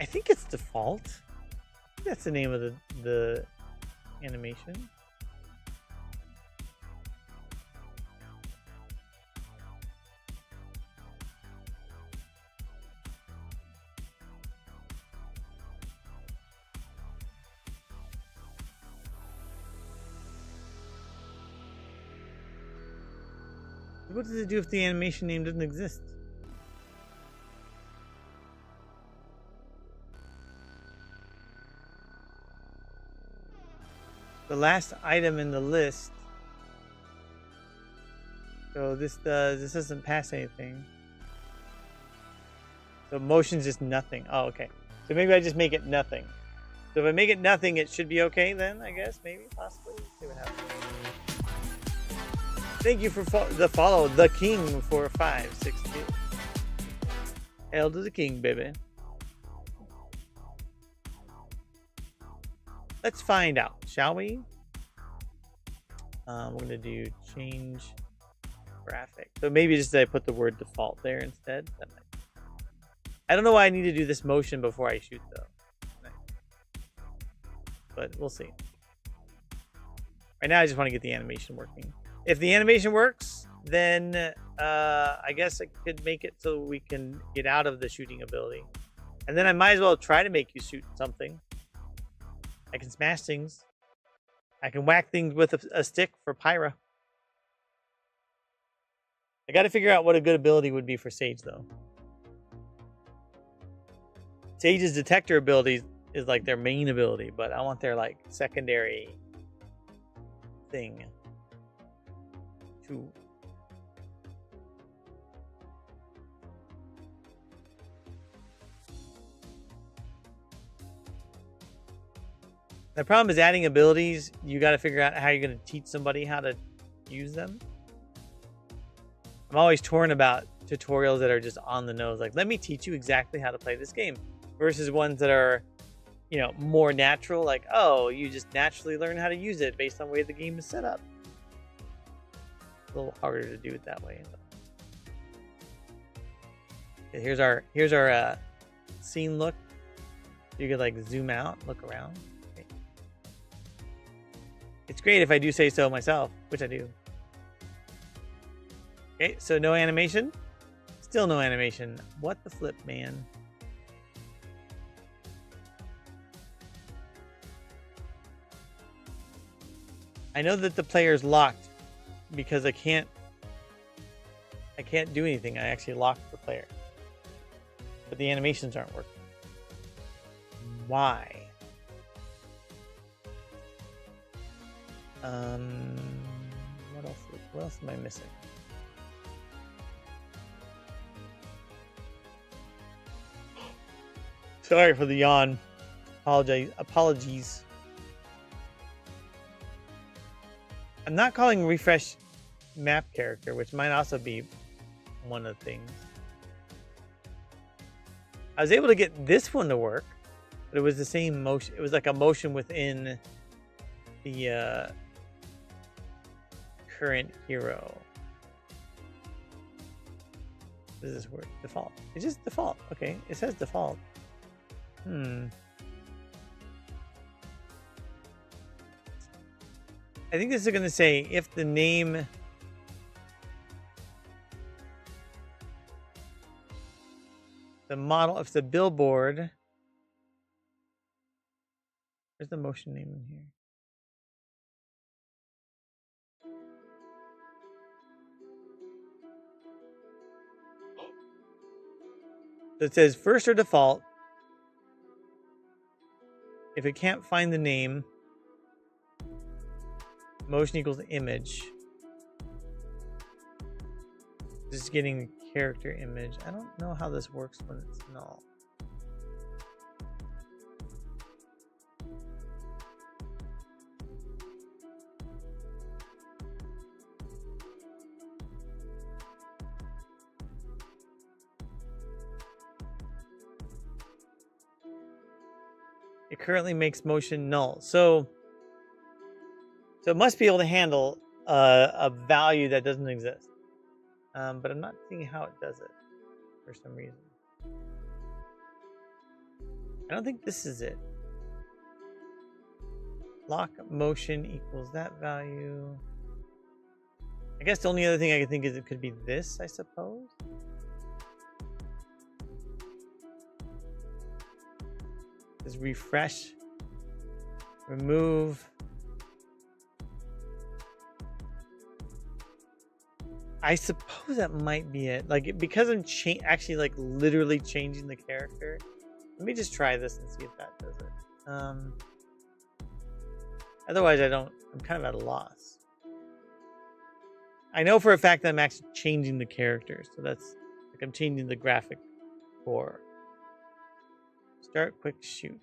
I think it's default. I think that's the name of the animation. What does it do if the animation name doesn't exist? The last item in the list. So this doesn't pass anything. So motion's just nothing. Oh, okay. So maybe I just make it nothing. So if I make it nothing, it should be okay then, I guess, maybe, possibly. Let's see what happens. Thank you for the follow, the king, for 562. Hail to the king, baby. Let's find out, shall we? We're gonna do change graphic. So maybe just I put the word default there instead. I don't know why I need to do this motion before I shoot though. But we'll see. Right now I just want to get the animation working. If the animation works, then I guess I could make it so we can get out of the shooting ability. And then I might as well try to make you shoot something. I can smash things. I can whack things with a stick for Pyra. I got to figure out what a good ability would be for Sage, though. Sage's detector ability is like their main ability, but I want their like secondary thing to... The problem is adding abilities. You got to figure out how you're going to teach somebody how to use them. I'm always torn about tutorials that are just on the nose. Like, let me teach you exactly how to play this game. Versus ones that are, you know, more natural. Like, oh, you just naturally learn how to use it based on the way the game is set up. It's a little harder to do it that way. Okay, here's our scene look. You could like zoom out, look around. It's great if I do say so myself, which I do. Okay, so no animation. Still no animation. What the flip, man? I know that the player's locked because I can't do anything. I actually locked the player. But the animations aren't working. Why? What else am I missing? Sorry for the yawn. Apologies. I'm not calling refresh map character, which might also be one of the things. I was able to get this one to work, but it was the same motion. It was like a motion within the current hero. Does this work? Default. It's just default. Okay, it says default. I think this is going to say if the name the model, if the billboard, where's the motion name in here? So it says first or default. If it can't find the name, motion equals image. This is getting the character image. I don't know how this works when it's null. It currently makes motion null. So it must be able to handle a value that doesn't exist. But I'm not seeing how it does it for some reason. I don't think this is it. Lock motion equals that value. I guess the only other thing I could think is it could be this, I suppose. Is refresh, remove. I suppose that might be it. Like, because I'm actually like literally changing the character. Let me just try this and see if that does it. Otherwise, I'm kind of at a loss. I know for a fact that I'm actually changing the character, so that's like I'm changing the graphic for. Start quick shoot.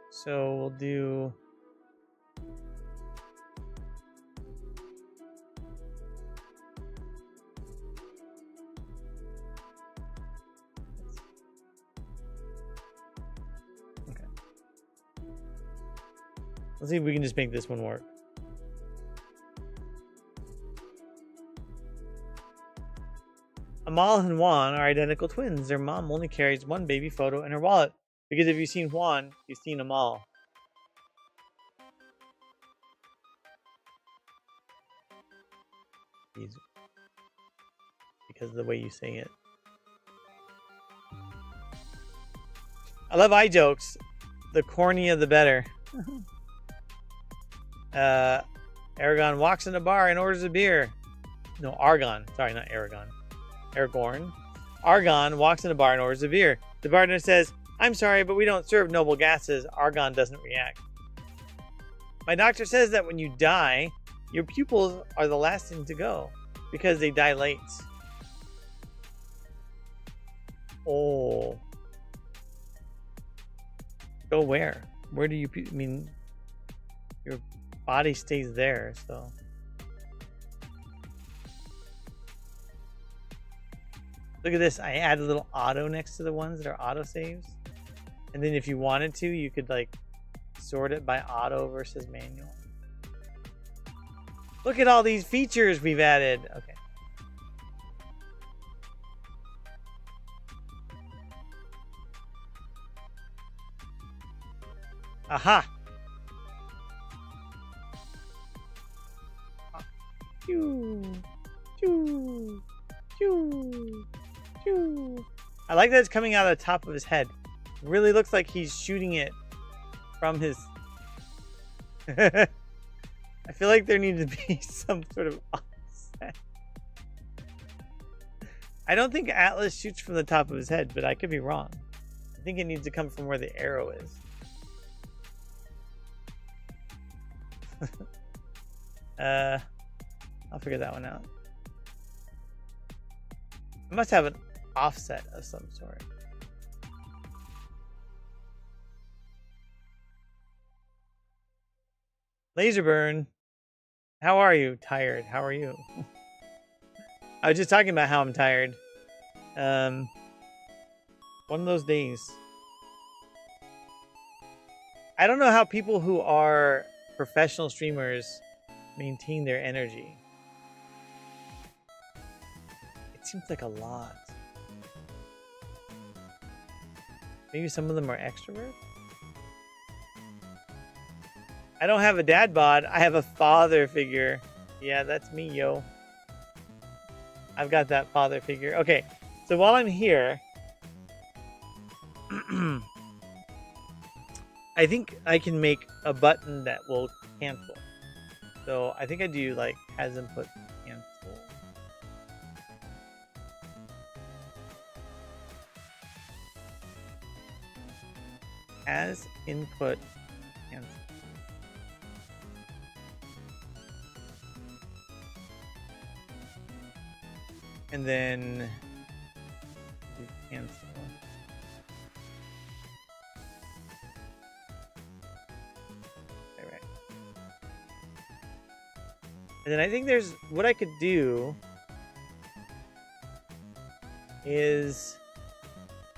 So we'll do okay. Let's see if we can just make this one work. Amal and Juan are identical twins. Their mom only carries one baby photo in her wallet. Because if you've seen Juan, you've seen Amal. Because of the way you say it. I love eye jokes. The cornier the better. Aragon walks in a bar and orders a beer. No, Argon. Sorry, not Aragon. Aragorn. Argon walks in a bar and orders a beer. The bartender says, "I'm sorry, but we don't serve noble gases." Argon doesn't react. My doctor says that when you die, your pupils are the last thing to go because they dilate. Oh. Go where? Where do you... I mean, your body stays there, so... Look at this. I add a little auto next to the ones that are auto saves. And then if you wanted to, you could like sort it by auto versus manual. Look at all these features we've added. Okay. Aha. Choo. Choo. Choo. Choo. I like that it's coming out of the top of his head. It really looks like he's shooting it from his... I feel like there needs to be some sort of offset. I don't think Atlas shoots from the top of his head, but I could be wrong. I think it needs to come from where the arrow is. I'll figure that one out. I must have an offset of some sort. Laser burn. How are you? Tired. How are you? I was just talking about how I'm tired. One of those days. I don't know how people who are professional streamers maintain their energy. It seems like a lot. Maybe some of them are extroverts? I don't have a dad bod. I have a father figure. Yeah, that's me, yo. I've got that father figure. Okay, so while I'm here, I think I can make a button that will cancel. So I think I do like has input cancel. As input cancel. And then cancel. All right. And then I think there's what I could do is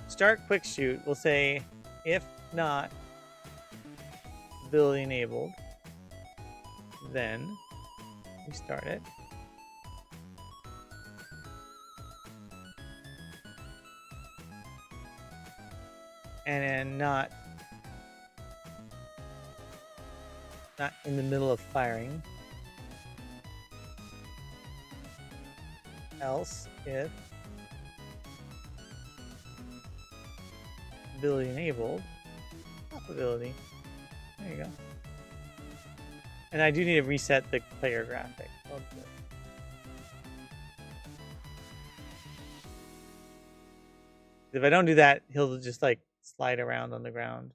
start quick shoot. We'll say if not ability enabled, then we start it. And then not in the middle of firing. Else if ability enabled, off ability. There you go. And I do need to reset the player graphic. Okay. If I don't do that, he'll just like slide around on the ground.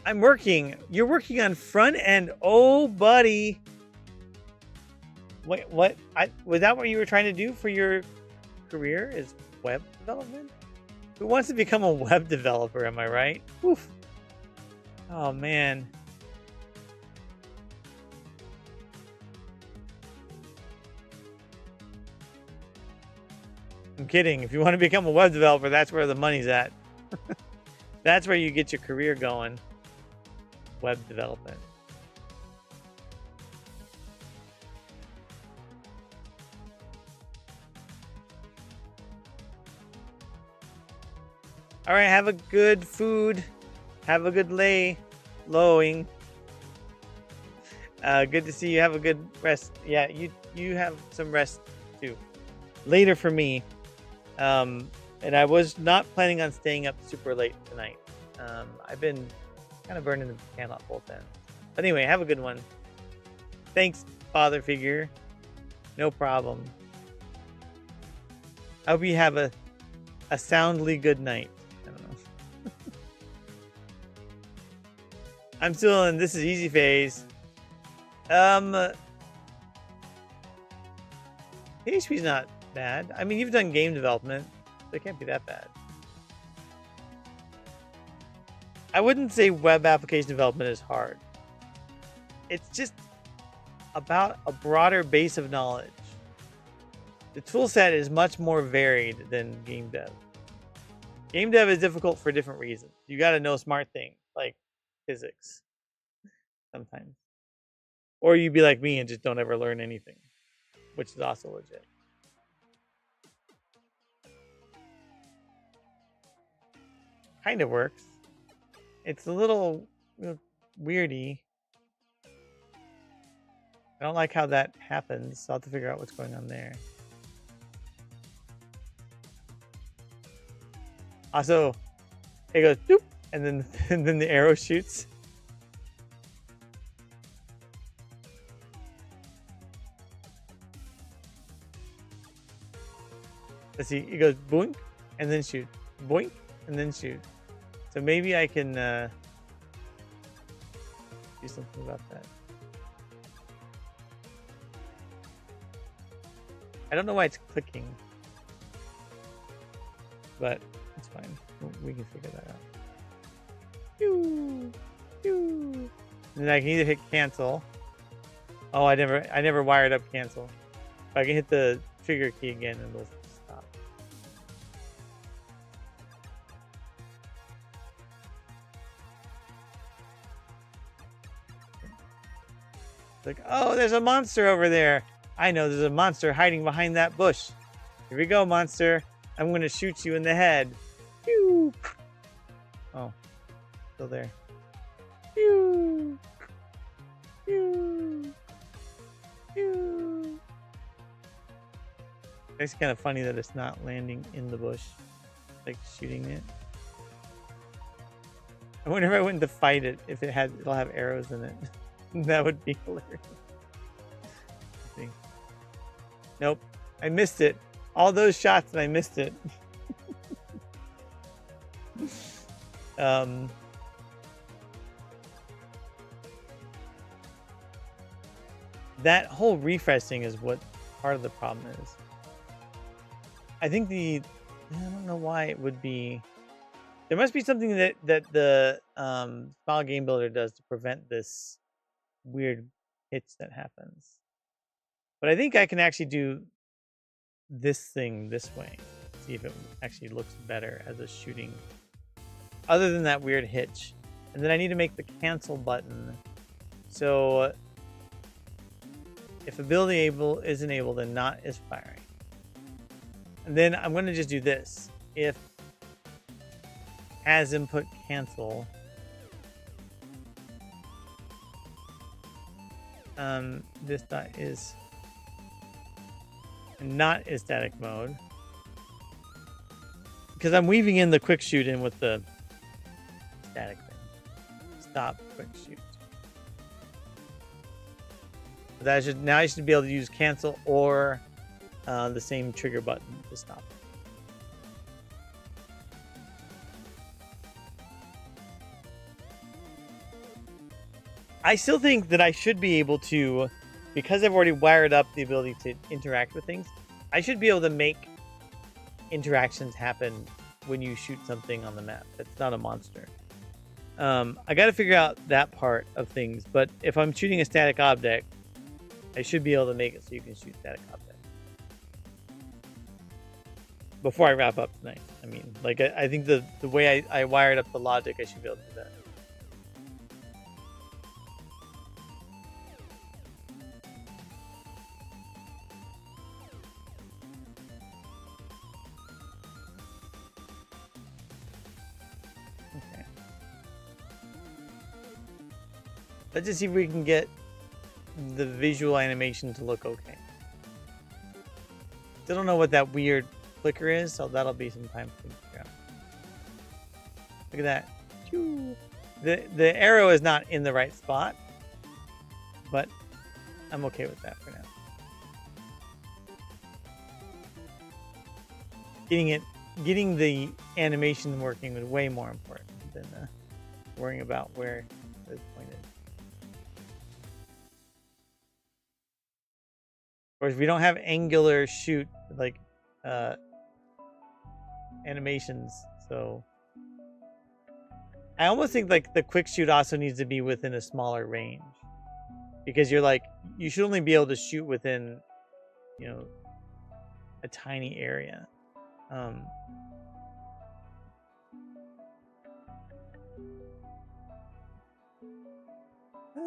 I'm working. You're working on front end. Oh, buddy. Wait, what? Was that what you were trying to do for your career? Is web development? Who wants to become a web developer? Am I right? Oof. Oh, man. I'm kidding. If you want to become a web developer, that's where the money's at. That's where you get your career going. web development. All right, have a good food. Have a good lowing. Good to see you. Have a good rest. Yeah, you have some rest too. Later for me. And I was not planning on staying up super late tonight. I've been kind of burning the candle at both ends. But anyway, have a good one. Thanks, father figure. No problem. I hope you have a soundly good night. I don't know. I'm still in this is easy phase. PHP's not bad. I mean, you've done game development. So it can't be that bad. I wouldn't say web application development is hard. It's just about a broader base of knowledge. The tool set is much more varied than game dev. Game dev is difficult for different reasons. You got to know smart things like physics sometimes. Or you'd be like me and just don't ever learn anything, which is also legit. Kind of works. It's a little weirdy. I don't like how that happens, so I'll have to figure out what's going on there. Also, it goes doop, and then the arrow shoots. Let's see, it goes boink, and then shoot, boink, and then shoot. So maybe I can do something about that. I don't know why it's clicking, but it's fine. We can figure that out. Pew, pew. And then I can either hit cancel. Oh, I never wired up cancel. But I can hit the trigger key again and it'll stop. It's like, oh, there's a monster over there. I know there's a monster hiding behind that bush. Here we go, monster. I'm going to shoot you in the head. Pew. Oh, still there. Pew. Pew. Pew. It's kind of funny that it's not landing in the bush, like shooting it. I wonder if I went to fight it, if it'll have arrows in it. That would be hilarious. Nope, I missed it. All those shots and I missed it. That whole refresh thing is what part of the problem is. I think I don't know why it would be. There must be something that the file game builder does to prevent this weird hitch that happens. But I think I can actually do this thing this way. See if it actually looks better as a shooting. Other than that weird hitch. And then I need to make the cancel button. So if ability is enabled and not is firing. And then I'm going to just do this. If as input cancel. This dot is not is static mode. Because I'm weaving in the quick shoot in with the static thing. Stop quick shoot. But now I should be able to use cancel or the same trigger button to stop. I still think that I should be able to, because I've already wired up the ability to interact with things, I should be able to make interactions happen when you shoot something on the map that's not a monster. I got to figure out that part of things, but if I'm shooting a static object, I should be able to make it so you can shoot static objects. Before I wrap up tonight. I mean, like, I think the way I wired up the logic, I should be able to do that. Let's just see if we can get the visual animation to look okay. Still don't know what that weird flicker is, so that'll be some time to figure out. Look at that. The arrow is not in the right spot, but I'm okay with that for now. Getting the animation working was way more important than worrying about where this point is. Of course, we don't have angular shoot like animations, so I almost think like the quick shoot also needs to be within a smaller range, because you should only be able to shoot within, a tiny area.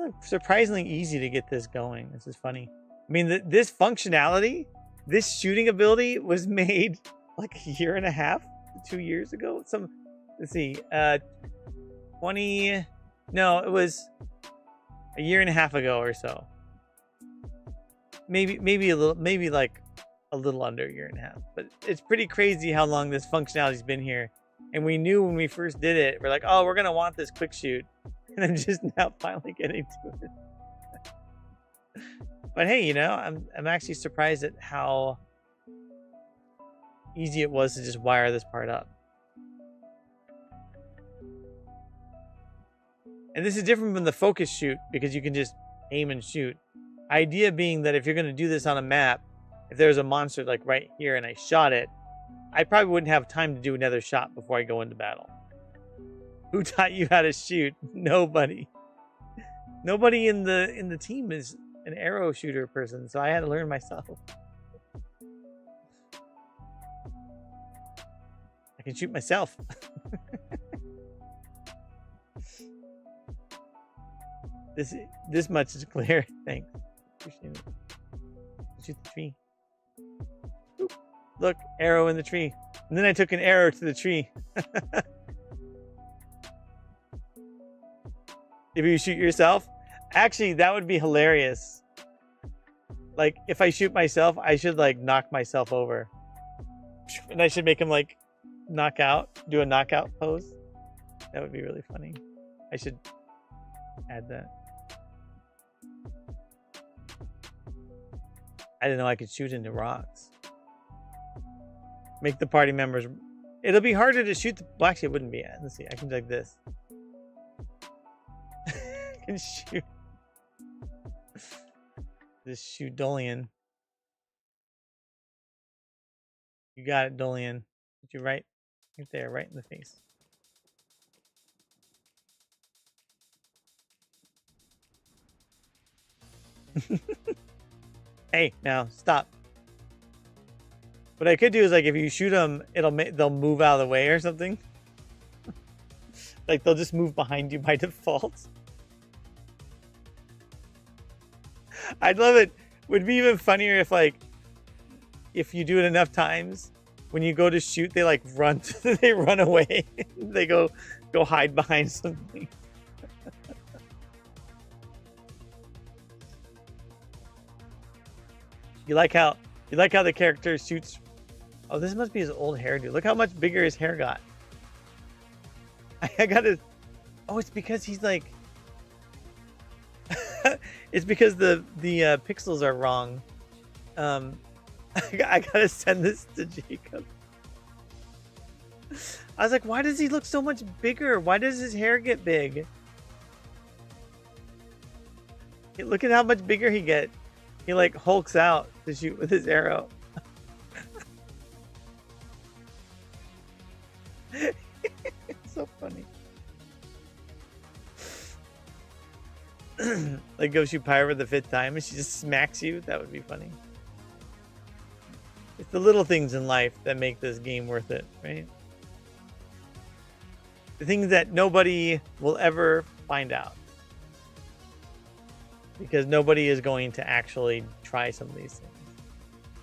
It's surprisingly easy to get this going. This is funny. I mean, this functionality, this shooting ability was made like a year and a half, 2 years ago. Let's see, it was a year and a half ago or so. Maybe like a little under a year and a half. But it's pretty crazy how long this functionality's been here. And we knew when we first did it, we're like, oh, we're gonna want this quick shoot. And I'm just now finally getting to it. But hey, I'm actually surprised at how easy it was to just wire this part up. And this is different from the focus shoot, because you can just aim and shoot. Idea being that if you're going to do this on a map, if there's a monster like right here and I shot it, I probably wouldn't have time to do another shot before I go into battle. Who taught you how to shoot? Nobody. Nobody in the team is an arrow shooter person, so I had to learn myself. I can shoot myself. This much is clear. Thanks. Appreciate it. Shoot the tree. Oop. Look, arrow in the tree. And then I took an arrow to the tree. If you shoot yourself, actually, that would be hilarious. Like, if I shoot myself, I should like knock myself over, and I should make him like do a knockout pose. That would be really funny. I should add that. I didn't know I could shoot into rocks. Make the party members. It'll be harder to shoot. Well, actually, it wouldn't be. Let's see. I can do like this. I can shoot. This shoot Dolian. You got it, Dolian. Put you right there, right in the face. Hey, now stop. What I could do is like if you shoot them, they'll move out of the way or something. Like they'll just move behind you by default. I'd love it. Would be even funnier if you do it enough times, when you go to shoot, they like run. They run away. They go hide behind something. You like how the character shoots. Oh, this must be his old hairdo. Look how much bigger his hair got. I gotta. Oh, it's because he's like. It's because the pixels are wrong. I gotta send this to Jacob. I was like, why does he look so much bigger? Why does his hair get big? Hey, look at how much bigger he get. He like hulks out to shoot with his arrow. It's so funny. Like go shoot Pyra the 5th time and she just smacks you. That would be funny. It's the little things in life that make this game worth it, right? The things that nobody will ever find out. Because nobody is going to actually try some of these things.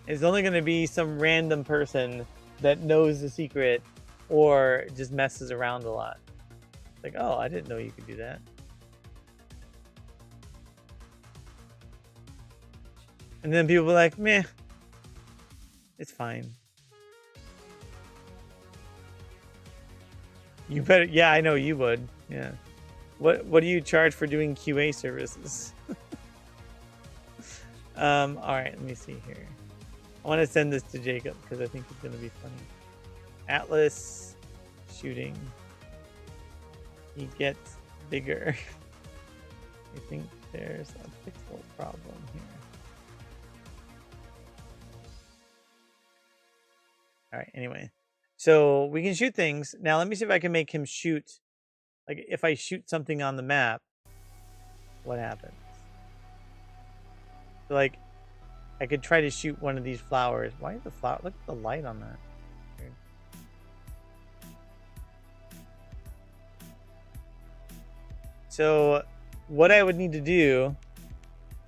It's only going to be some random person that knows the secret or just messes around a lot. Like, oh, I didn't know you could do that. And then people be like, meh, it's fine. You better, yeah, I know you would. Yeah. What do you charge for doing QA services? All right, let me see here. I want to send this to Jacob because I think it's going to be funny. Atlas shooting. He gets bigger. I think there's a pixel problem here. All right, anyway. So we can shoot things. Now let me see if I can make him shoot. Like if I shoot something on the map, what happens? So like I could try to shoot one of these flowers. Why is the flower? Look at the light on that. Weird. So what I would need to do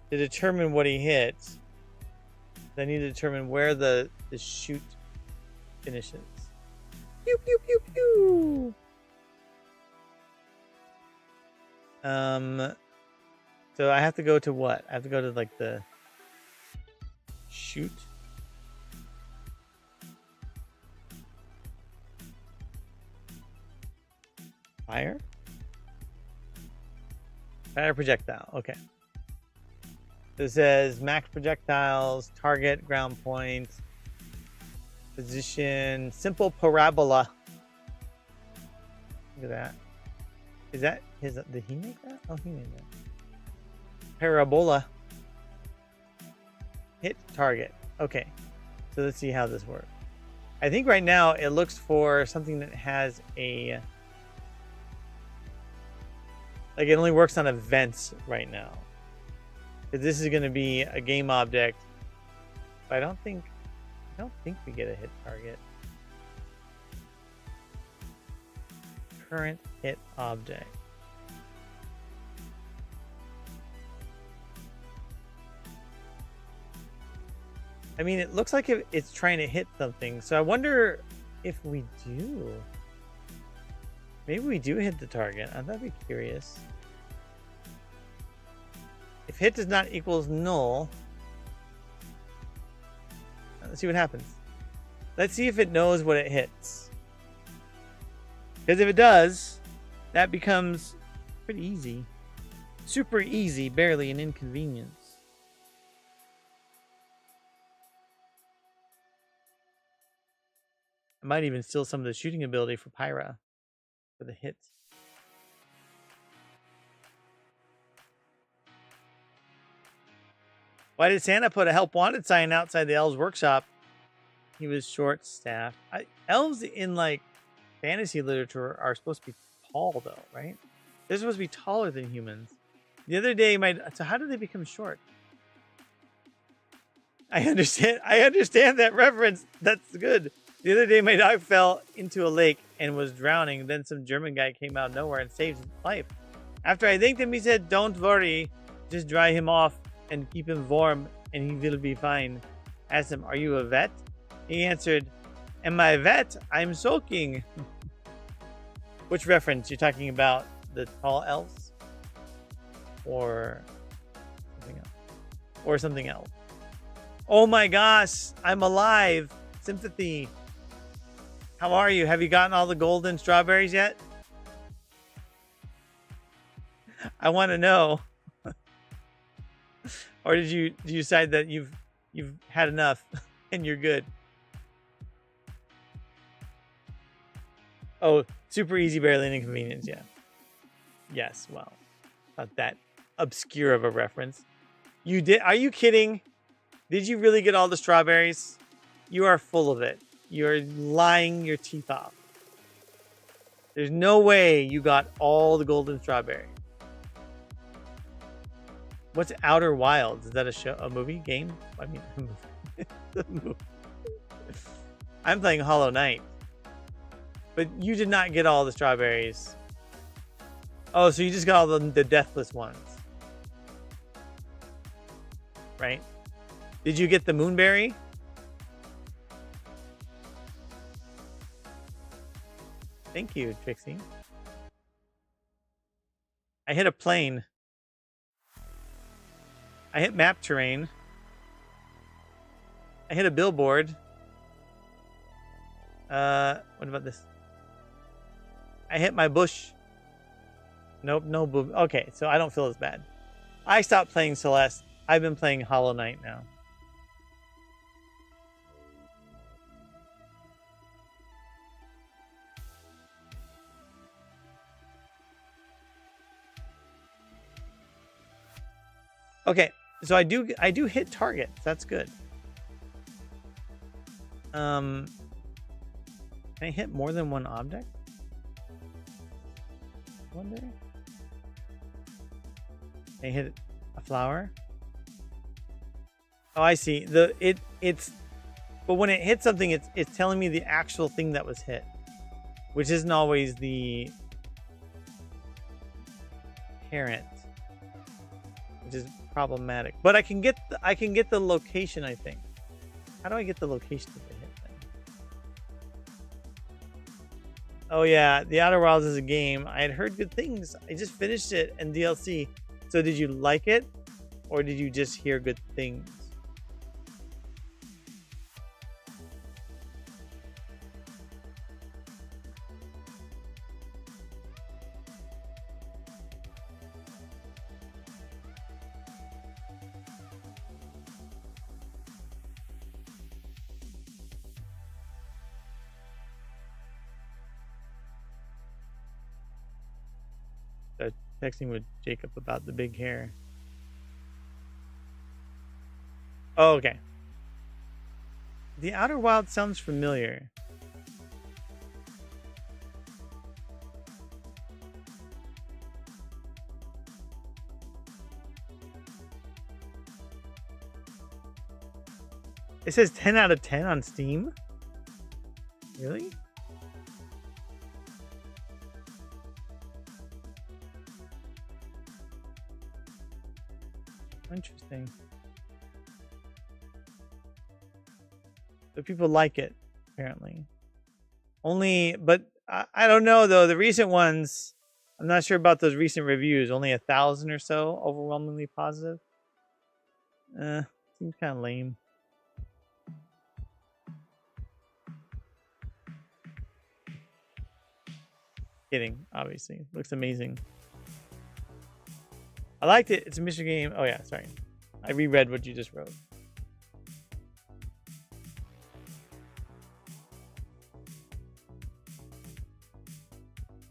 to determine what he hits, I need to determine where the shoot finishes. Pew pew pew pew. So I have to go to what? I have to go to like the shoot. Fire? Fire projectile. Okay. So it says max projectiles, target, ground point, position, simple parabola. Look at that. Is that his? Did he make that? Oh, he made that. Parabola. Hit target. Okay. So let's see how this works. I think right now it looks for something that has a... Like it only works on events right now. Because this is going to be a game object. But I don't think we get a hit target. Current hit object. I mean, it looks like it's trying to hit something. So I wonder if we do. Maybe we do hit the target. I'd be curious. If hit does not equals null. Let's see what happens. Let's see if it knows what it hits. Because if it does, that becomes pretty easy. Super easy, barely an inconvenience. I might even steal some of the shooting ability for Pyra for the hits. Why did Santa put a help wanted sign outside the elves' workshop? He was short-staffed. Elves in like fantasy literature are supposed to be tall, though, right? They're supposed to be taller than humans. The other day, so how did they become short? I understand that reference. That's good. The other day, my dog fell into a lake and was drowning. Then some German guy came out of nowhere and saved his life. After I thanked him, he said, "Don't worry, just dry him off and keep him warm, and he will be fine." I asked him, "Are you a vet?" He answered, "Am I a vet? I'm soaking." Which reference? You're talking about the tall elves? Or something else? Or something else? Oh my gosh, I'm alive. Sympathy. How are you? Have you gotten all the golden strawberries yet? I want to know. Or did you decide that you've had enough and you're good? Oh, super easy, barely an inconvenience. Yeah. Yes. Well, not that obscure of a reference. You did? Are you kidding? Did you really get all the strawberries? You are full of it. You're lying your teeth off. There's no way you got all the golden strawberry. What's Outer Wilds? Is that a show, a movie, game? I mean, a movie. I'm playing Hollow Knight. But you did not get all the strawberries. Oh, so you just got all the deathless ones. Right? Did you get the moonberry? Thank you, Trixie. I hit a plane. I hit map terrain. I hit a billboard. What about this? I hit my bush. Nope, no boob. Okay, so I don't feel as bad. I stopped playing Celeste. I've been playing Hollow Knight now. Okay, so I do hit targets. That's good. Can I hit more than one object? One day? Can I hit a flower? Oh, I see. But when it hits something, it's telling me the actual thing that was hit, which isn't always the parent, which is problematic. But I can get the location, I think. How do I get the location of the hit thing? Oh yeah, The Outer Wilds is a game. I had heard good things. I just finished it and DLC. So did you like it, or did you just hear good things? Texting with Jacob about the big hair. Oh, okay. The Outer Wilds sounds familiar. It says 10 out of 10 on Steam? Really? Interesting. So people like it, apparently. But I don't know though. The recent ones, I'm not sure about those recent reviews. Only 1,000 or so, overwhelmingly positive. Seems kind of lame. Kidding, obviously. Looks amazing. I liked it. It's a mystery game. Oh yeah, sorry. I reread what you just wrote.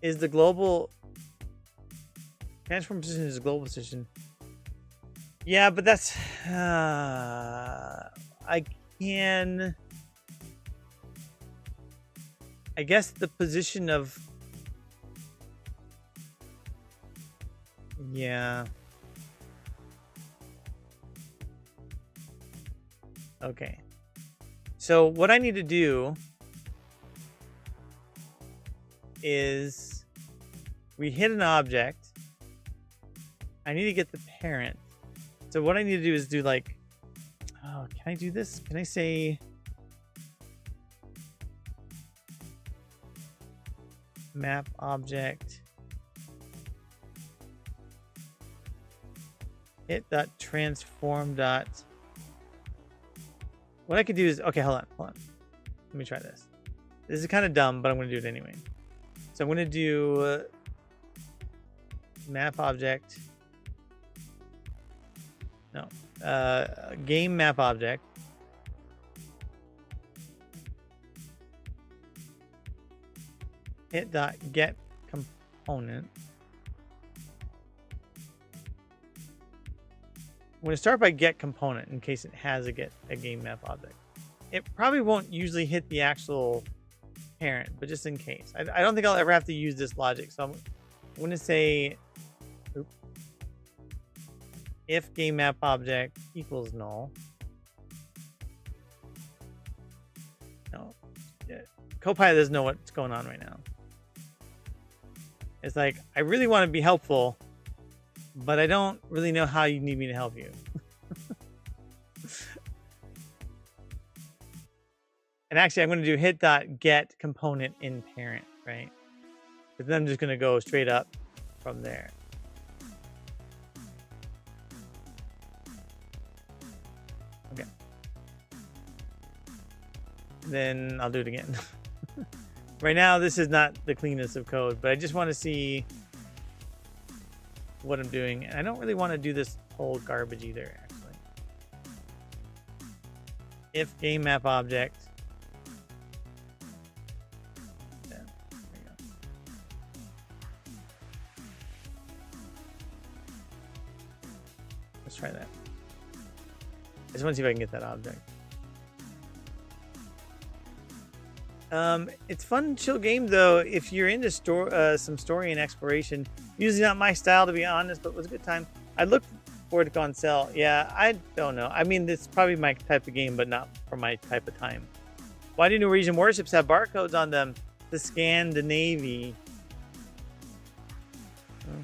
Is the global transform position is a global position? Yeah, but that's I guess the position of yeah. Okay. So what I need to do is we hit an object. I need to get the parent. So what I need to do is do like, oh, can I do this? Can I say map object hit dot transform dot. What I could do is, okay, hold on. Let me try this. This is kind of dumb, but I'm going to do it anyway. So I'm going to do map object. No. Game map object. Hit dot get component. I'm going to start by get component in case it has a game map object. It probably won't usually hit the actual parent, but just in case. I don't think I'll ever have to use this logic. So I'm going to say if game map object equals null. No. Copilot doesn't know what's going on right now. It's like, I really want to be helpful, but I don't really know how you need me to help you. And actually, I'm going to do hit dot get component in parent, right? Because then I'm just going to go straight up from there. Okay. then I'll do it again. Right now, this is not the cleanest of code, but I just want to see what I'm doing. And I don't really want to do this whole garbage either, actually. If game map object. Yeah, there you go. Let's try that. I just want to see if I can get that object. It's fun, chill game though. If you're into some story and exploration, usually not my style to be honest, but it was a good time. I'd look forward to go on sale. Yeah, I don't know. I mean, it's probably my type of game, but not for my type of time. Why do Norwegian warships have barcodes on them? The Scandinavy. Oh.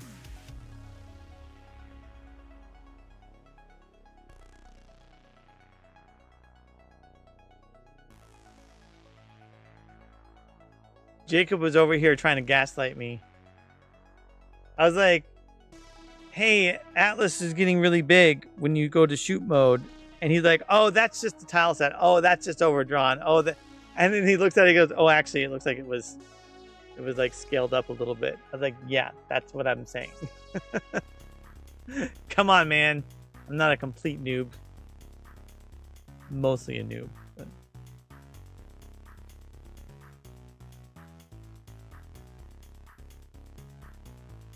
Jacob was over here trying to gaslight me. I was like, hey, Atlas is getting really big when you go to shoot mode. And he's like, oh, that's just the tile set. Oh, that's just overdrawn. Oh, that. And then he looks at it and goes, oh, actually, it looks like it was like scaled up a little bit. I was like, yeah, that's what I'm saying. Come on, man. I'm not a complete noob. Mostly a noob. But...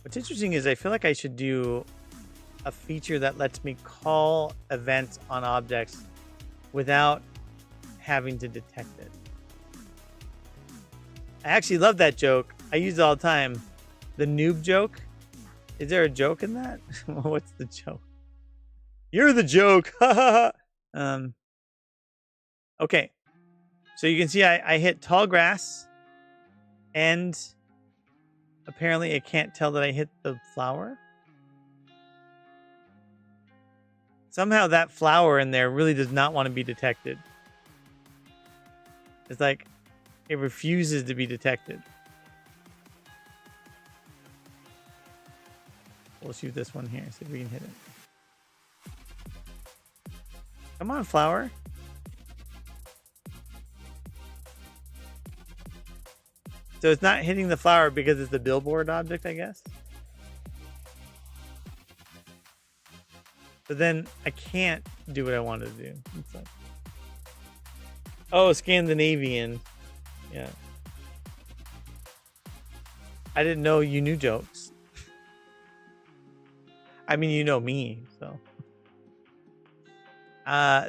What's interesting is I feel like I should do a feature that lets me call events on objects without having to detect it. I actually love that joke. I use it all the time. The noob joke. Is there a joke in that? What's the joke? You're the joke. Okay. So you can see I hit tall grass and apparently it can't tell that I hit the flower. Somehow that flower in there really does not want to be detected. It's like it refuses to be detected. We'll shoot this one here, see if we can hit it. Come on, flower. So it's not hitting the flower because it's the billboard object, I guess. But then I can't do what I wanted to do. It's like, oh, Scandinavian. Yeah. I didn't know you knew jokes. I mean, you know me, so.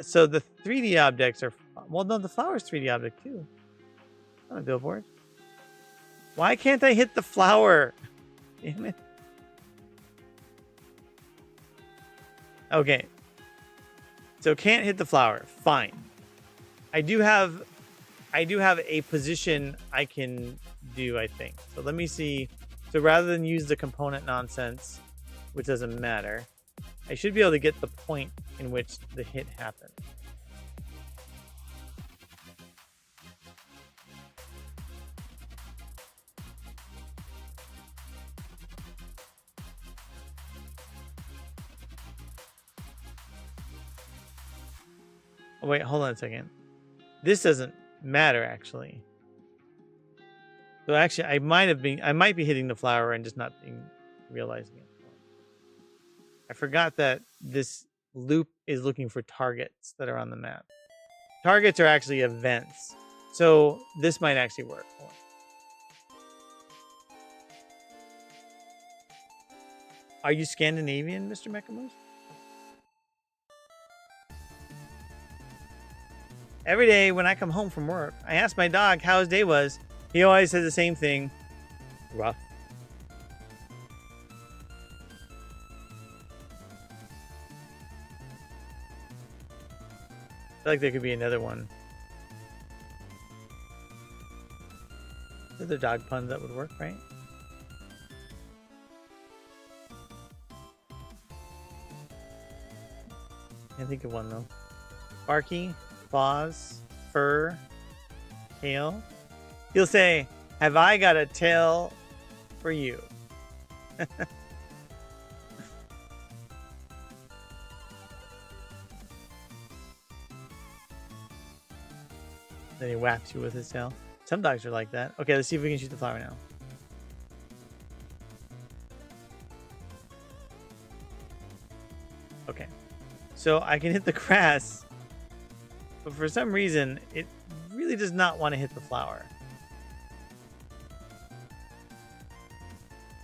So the 3D objects are... Well, no, the flower's 3D object, too. Not a billboard. Why can't I hit the flower? Damn it. Okay. So can't hit the flower. Fine. I do have a position I can do, I think. So let me see. So rather than use the component nonsense, which doesn't matter, I should be able to get the point in which the hit happened. Oh, wait, hold on a second. This doesn't matter, actually. So actually, I might be hitting the flower and just not realizing it. I forgot that this loop is looking for targets that are on the map. Targets are actually events. So this might actually work. Are you Scandinavian, Mr. Mechamoose? Every day when I come home from work, I ask my dog how his day was. He always says the same thing. Rough. I feel like there could be another one. Other dog puns that would work, right? Can't think of one though. Barky, claws, fur, tail. He'll say, "Have I got a tail for you?" Then he whaps you with his tail. Some dogs are like that. Okay, let's see if we can shoot the flower now. Okay. So I can hit the grass, but for some reason, it really does not want to hit the flower.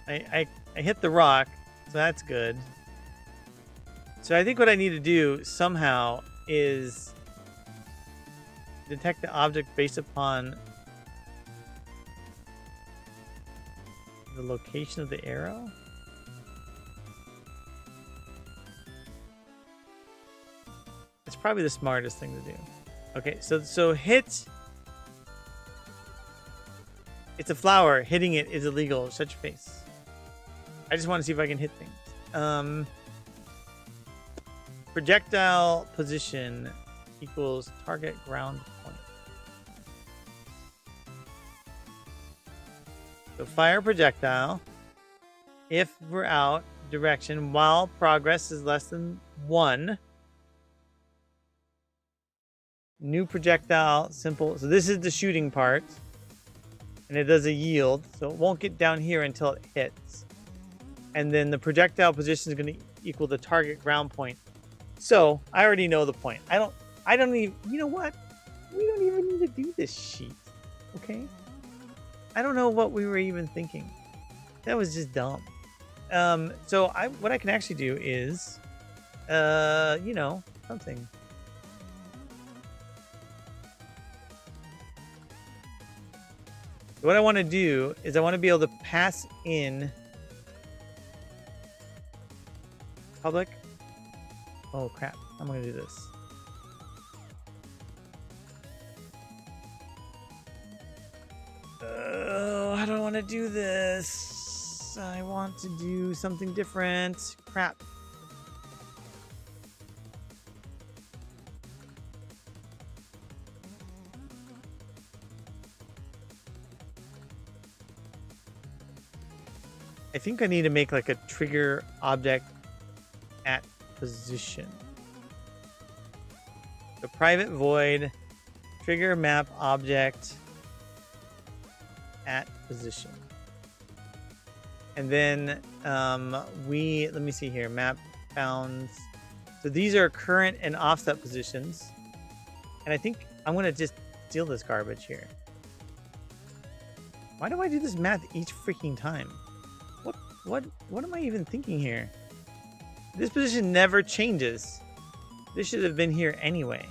I hit the rock, so that's good. So I think what I need to do somehow is detect the object based upon the location of the arrow. It's probably the smartest thing to do. Okay, so hit. It's a flower. Hitting it is illegal. Shut your face. I just want to see if I can hit things. Projectile position equals target ground point. So fire projectile. If we're out, direction while progress is less than 1. New projectile, simple. So this is the shooting part. And it does a yield. So it won't get down here until it hits. And then the projectile position is going to equal the target ground point. So I already know the point. I don't even, you know what? We don't even need to do this sheet. Okay? I don't know what we were even thinking. That was just dumb. So what I can actually do is, something. What I want to do is I want to be able to pass in public. Oh crap, I'm going to do this. Oh, I don't want to do this. I want to do something different. Crap. I think I need to make like a trigger object at position. The private void trigger map object at position. And then let me see here, map bounds. So these are current and offset positions. And I think I'm going to just steal this garbage here. Why do I do this math each freaking time? What am I even thinking here? This position never changes. This should have been here anyway,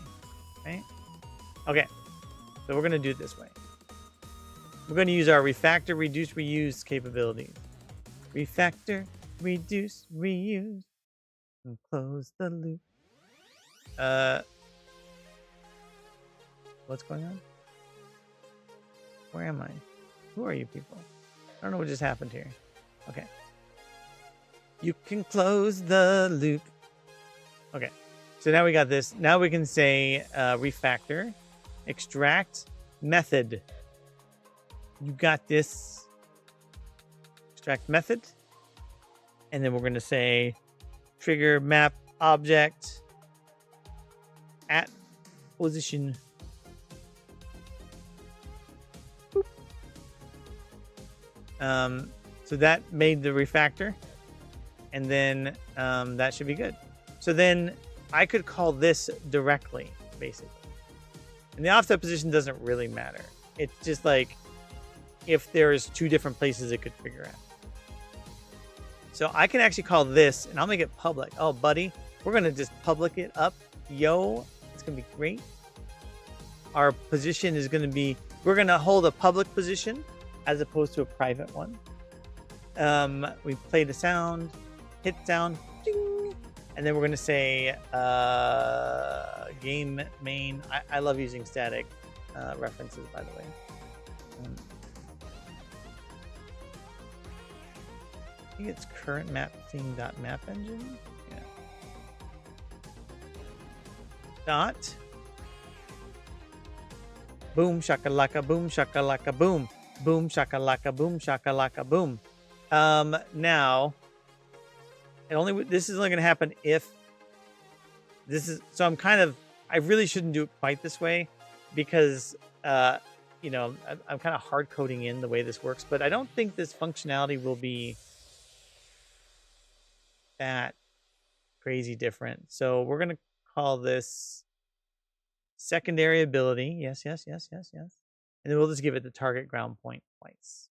right? Okay, so we're going to do it this way. We're going to use our refactor, reduce, reuse capabilities. Refactor, reduce, reuse, and close the loop. What's going on? Where am I? Who are you people? I don't know what just happened here. Okay. You can close the loop. Okay. So now we got this. Now we can say refactor, extract, method. You got this. Extract method. And then we're going to say trigger map object at position. Boop. So that made the refactor. And then that should be good. So then I could call this directly, basically. And the offset position doesn't really matter. It's just like if there's 2 different places it could figure out. So I can actually call this, and I'll make it public. Oh, buddy, we're going to just public it up. Yo, it's going to be great. Our position is going to be, we're going to hold a public position as opposed to a private one. We play the sound, hit sound, ding, and then we're going to say game main. I love using static references, by the way. I think it's current map thing dot map engine. Yeah. Dot. Boom shakalaka boom shakalaka boom. Boom shakalaka boom shakalaka boom. Now this is only going to happen if this is, so I'm kind of, I really shouldn't do it quite this way, because you know, I'm kind of hard coding in the way this works, but I don't think this functionality will be that crazy different. So we're gonna call this secondary ability. Yes, yes, yes, yes, yes. And then we'll just give it the target ground point twice.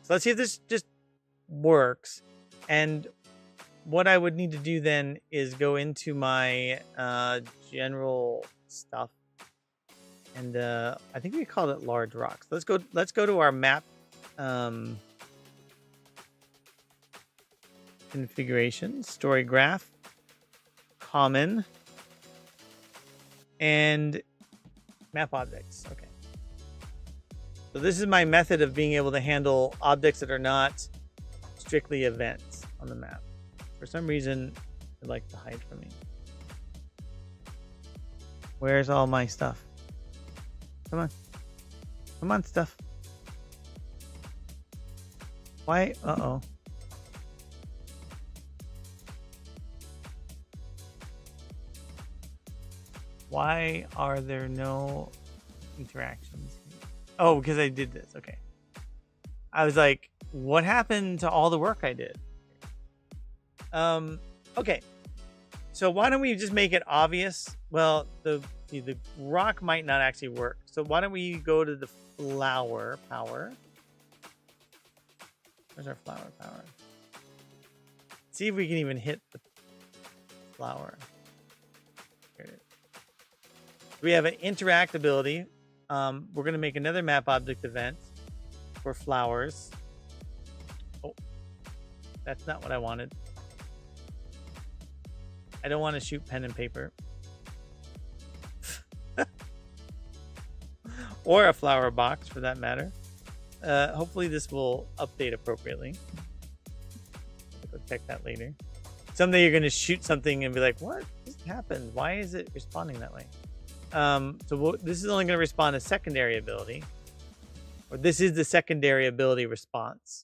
So let's see if this just works. And what I would need to do then is go into my general stuff, and I think we called it large rocks. Let's go to our map configuration, story graph, common, and map objects. Okay. So this is my method of being able to handle objects that are not strictly events on the map. For some reason, it like to hide from me. Where's all my stuff? Come on. Come on, stuff. Why? Uh-oh. Why are there no interactions? Oh, because I did this. Okay. I was like, what happened to all the work I did? Okay. So why don't we just make it obvious? Well, the rock might not actually work. So why don't we go to the flower power? Where's our flower power? See if we can even hit the flower. Here it is. We have an interact ability. We're going to make another map object event for flowers. Oh, that's not what I wanted. I don't want to shoot pen and paper. Or a flower box, for that matter. Hopefully this will update appropriately. I'll go check that later. Someday you're going to shoot something and be like, what just happened? Why is it responding that way? This is only going to respond to secondary ability. Or this is the secondary ability response.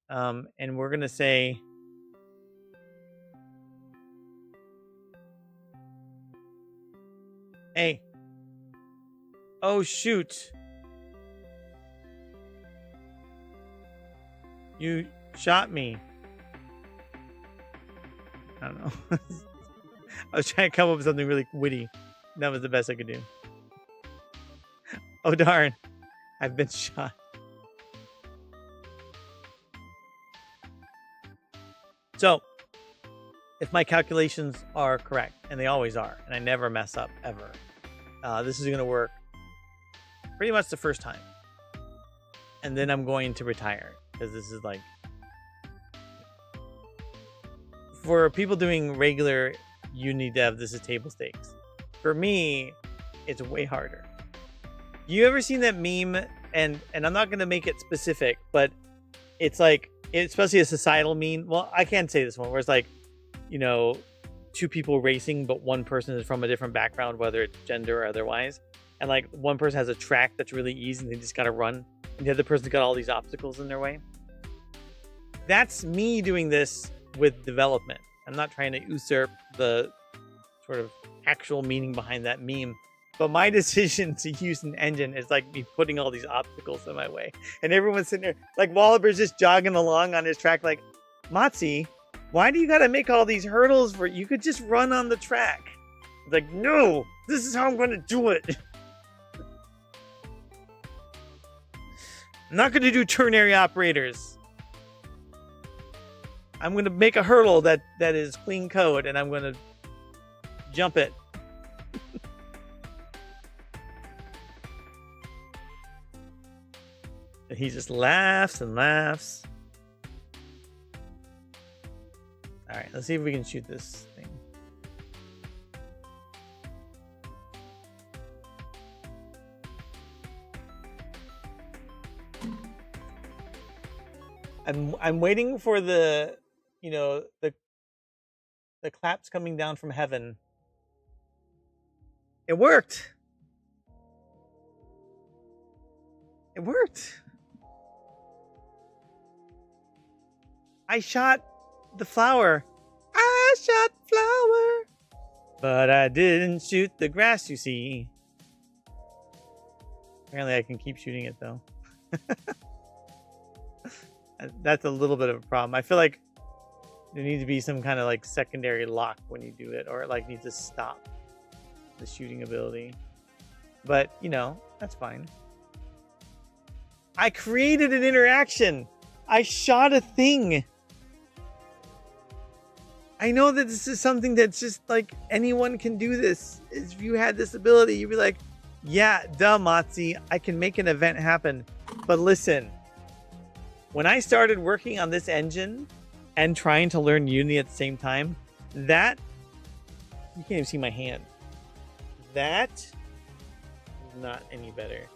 And we're going to say... Hey. Oh, shoot. You shot me. I don't know. I was trying to come up with something really witty. That was the best I could do. Oh, darn. I've been shot. So, if my calculations are correct, and they always are, and I never mess up, ever, this is going to work pretty much the first time. And then I'm going to retire, because this is like... For people doing regular Unity dev, this is table stakes. For me, it's way harder. You ever seen that meme? And I'm not going to make it specific, but it's like, especially a societal meme. Well, I can't say this one, where it's like, you know, two people racing, but one person is from a different background, whether it's gender or otherwise. And like one person has a track that's really easy and they just got to run. And the other person's got all these obstacles in their way. That's me doing this with development. I'm not trying to usurp the sort of actual meaning behind that meme. But my decision to use an engine is like me putting all these obstacles in my way. And everyone's sitting there, like Wallaber's just jogging along on his track like, Matzi, why do you got to make all these hurdles for... You could just run on the track. It's like, no, this is how I'm going to do it. I'm not going to do ternary operators. I'm going to make a hurdle that is clean code, and I'm going to jump it. And he just laughs and laughs. All right, let's see if we can shoot this thing. I'm waiting for the, you know, the claps coming down from heaven. It worked. It worked. I shot the flower. Ah! I shot the flower, but I didn't shoot the grass, you see. Apparently I can keep shooting it, though. That's a little bit of a problem. I feel like there needs to be some kind of like secondary lock when you do it, or it like needs to stop the shooting ability. But, you know, that's fine. I created an interaction. I shot a thing. I know that this is something that's just like anyone can do this. If you had this ability, you'd be like, yeah, duh, Motzi, I can make an event happen. But listen, when I started working on this engine and trying to learn Unity at the same time, that, you can't even see my hand. That is not any better.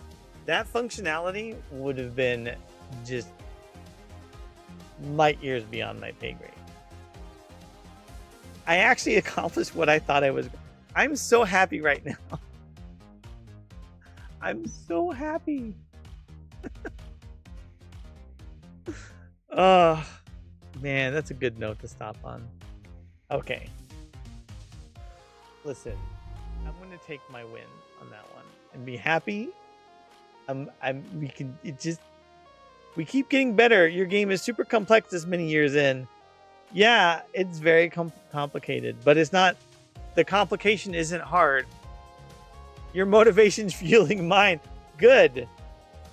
That functionality would have been just light years beyond my pay grade. I actually accomplished what I thought I was. I'm so happy right now. I'm so happy. Oh, man, that's a good note to stop on. Okay. Listen, I'm going to take my win on that one and be happy. We keep getting better. Your game is super complex this many years in. Yeah, it's very complicated, but it's not, the complication isn't hard. Your motivation's fueling mine. Good.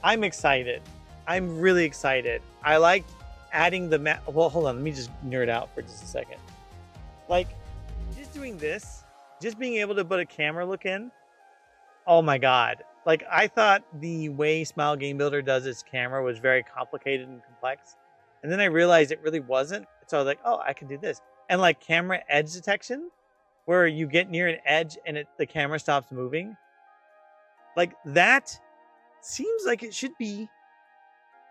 I'm excited. I'm really excited. I like adding the map. Well, hold on. Let me just nerd out for just a second. Like, just doing this, just being able to put a camera look in. Oh my God. Like, I thought the way Smile Game Builder does its camera was very complicated and complex. And then I realized it really wasn't. So I was like, oh, I can do this. And like camera edge detection, where you get near an edge and the camera stops moving. Like, that seems like it should be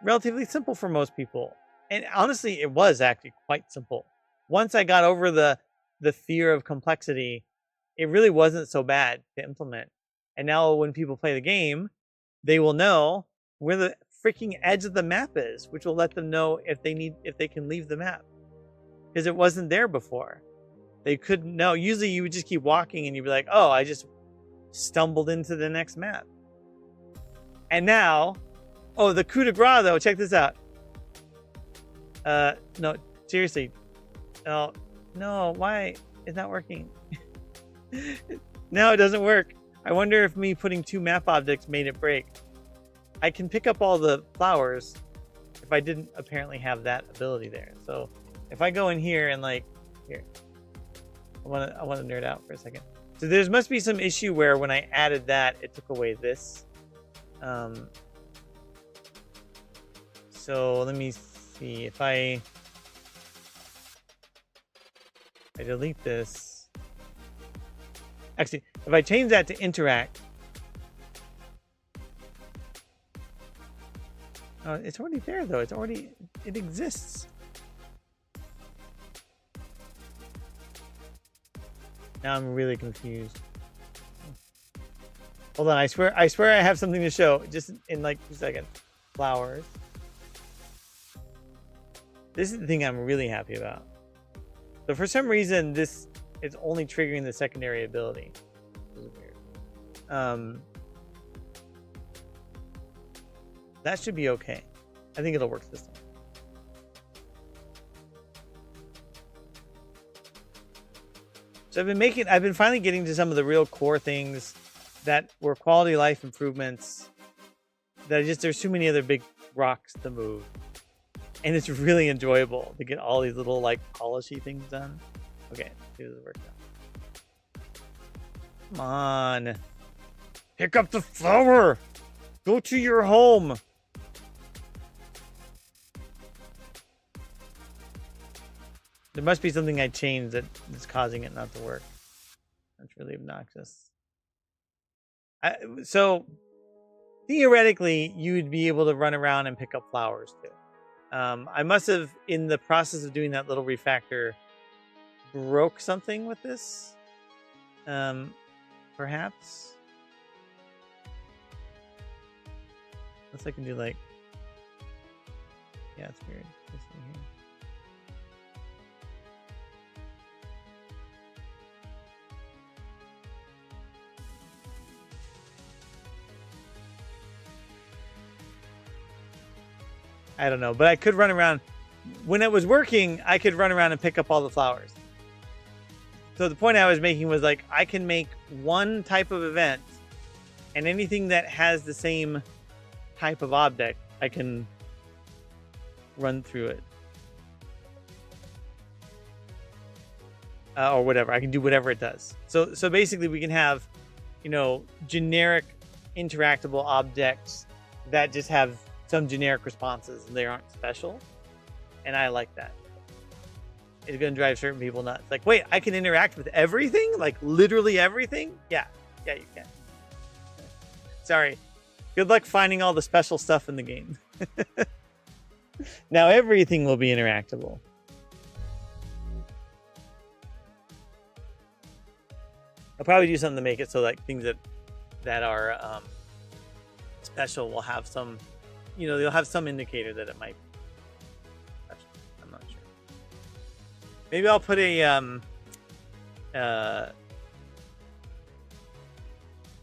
relatively simple for most people. And honestly, it was actually quite simple. Once I got over the fear of complexity, it really wasn't so bad to implement. And now when people play the game, they will know where the freaking edge of the map is, which will let them know if they can leave the map. Because it wasn't there before. They couldn't know. Usually you would just keep walking and you'd be like, oh, I just stumbled into the next map. And now, oh, the coup de grace though, check this out. No, seriously. Oh, no, why? It's not working. No, it doesn't work. I wonder if me putting 2 map objects made it break. I can pick up all the flowers if I didn't apparently have that ability there. So if I go in here and like, here, I want to nerd out for a second. So there must be some issue where when I added that, it took away this. So let me see if I delete this. Actually, if I change that to interact, oh, it's already there though. It exists. Now I'm really confused. Hold on, I swear I have something to show. Just in like 2 seconds. Flowers. This is the thing I'm really happy about. So for some reason, this is only triggering the secondary ability. This is weird. That should be okay. I think it'll work this time. So I've been finally getting to some of the real core things that were quality of life improvements that there's too many other big rocks to move. And it's really enjoyable to get all these little like polishy things done. Okay, let's see if this works out. Come on. Pick up the flower. Go to your home. There must be something I changed that is causing it not to work. That's really obnoxious. So theoretically, you'd be able to run around and pick up flowers too. I must have, in the process of doing that little refactor, broke something with this. Perhaps. Unless I can do like, yeah, it's weird. This thing I don't know, but I could run around. When it was working, I could run around and pick up all the flowers. So the point I was making was like, I can make one type of event, and anything that has the same type of object, I can run through it. Or whatever. I can do whatever it does. So basically we can have, generic interactable objects that just have some generic responses and they aren't special. And I like that. It's going to drive certain people nuts. Like, wait, I can interact with everything? Like literally everything? Yeah, you can. Sorry. Good luck finding all the special stuff in the game. Now everything will be interactable. I'll probably do something to make it so like things that are special will have some, they'll have some indicator that it might be special. I'm not sure. Maybe I'll put a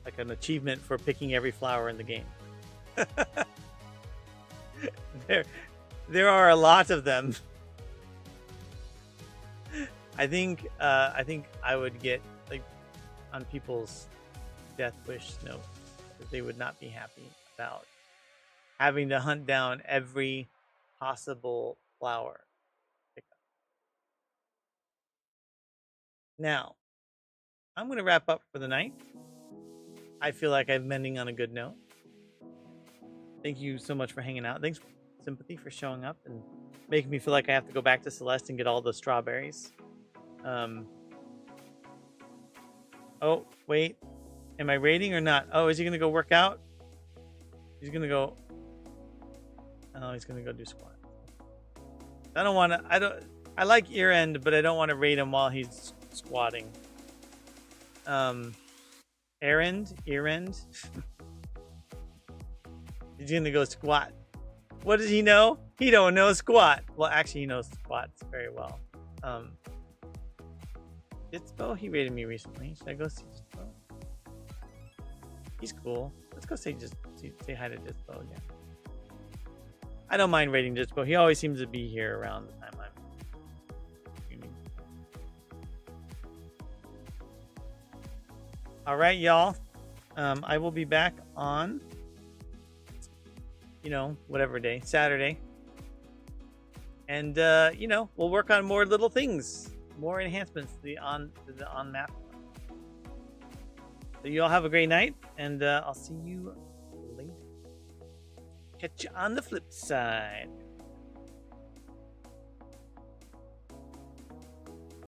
like an achievement for picking every flower in the game. There are a lot of them. I think I would get like on people's death wish notes because they would not be happy about having to hunt down every possible flower pickup. Now, I'm going to wrap up for the night. I feel like I'm ending on a good note. Thank you so much for hanging out. Thanks, Sympathy, for showing up and making me feel like I have to go back to Celeste and get all the strawberries. Oh, wait. Am I raiding or not? Oh, is he going to go work out? He's going to go... Oh, he's going to go do squat. I don't want to... I like ear end, but I don't want to raid him while he's squatting. Ear end? He's going to go squat. What does he know? He don't know squat. Well, actually, he knows squats very well. Jitspo? He raided me recently. Should I go see Jitspo? He's cool. Let's go say hi to Jitspo again. I don't mind raiding Jitspo. He always seems to be here around the time I'm streaming. All right, y'all. I will be back on, whatever day, Saturday. And, we'll work on more little things, more enhancements to the on map. So you all have a great night, and I'll see you later. Catch you on the flip side.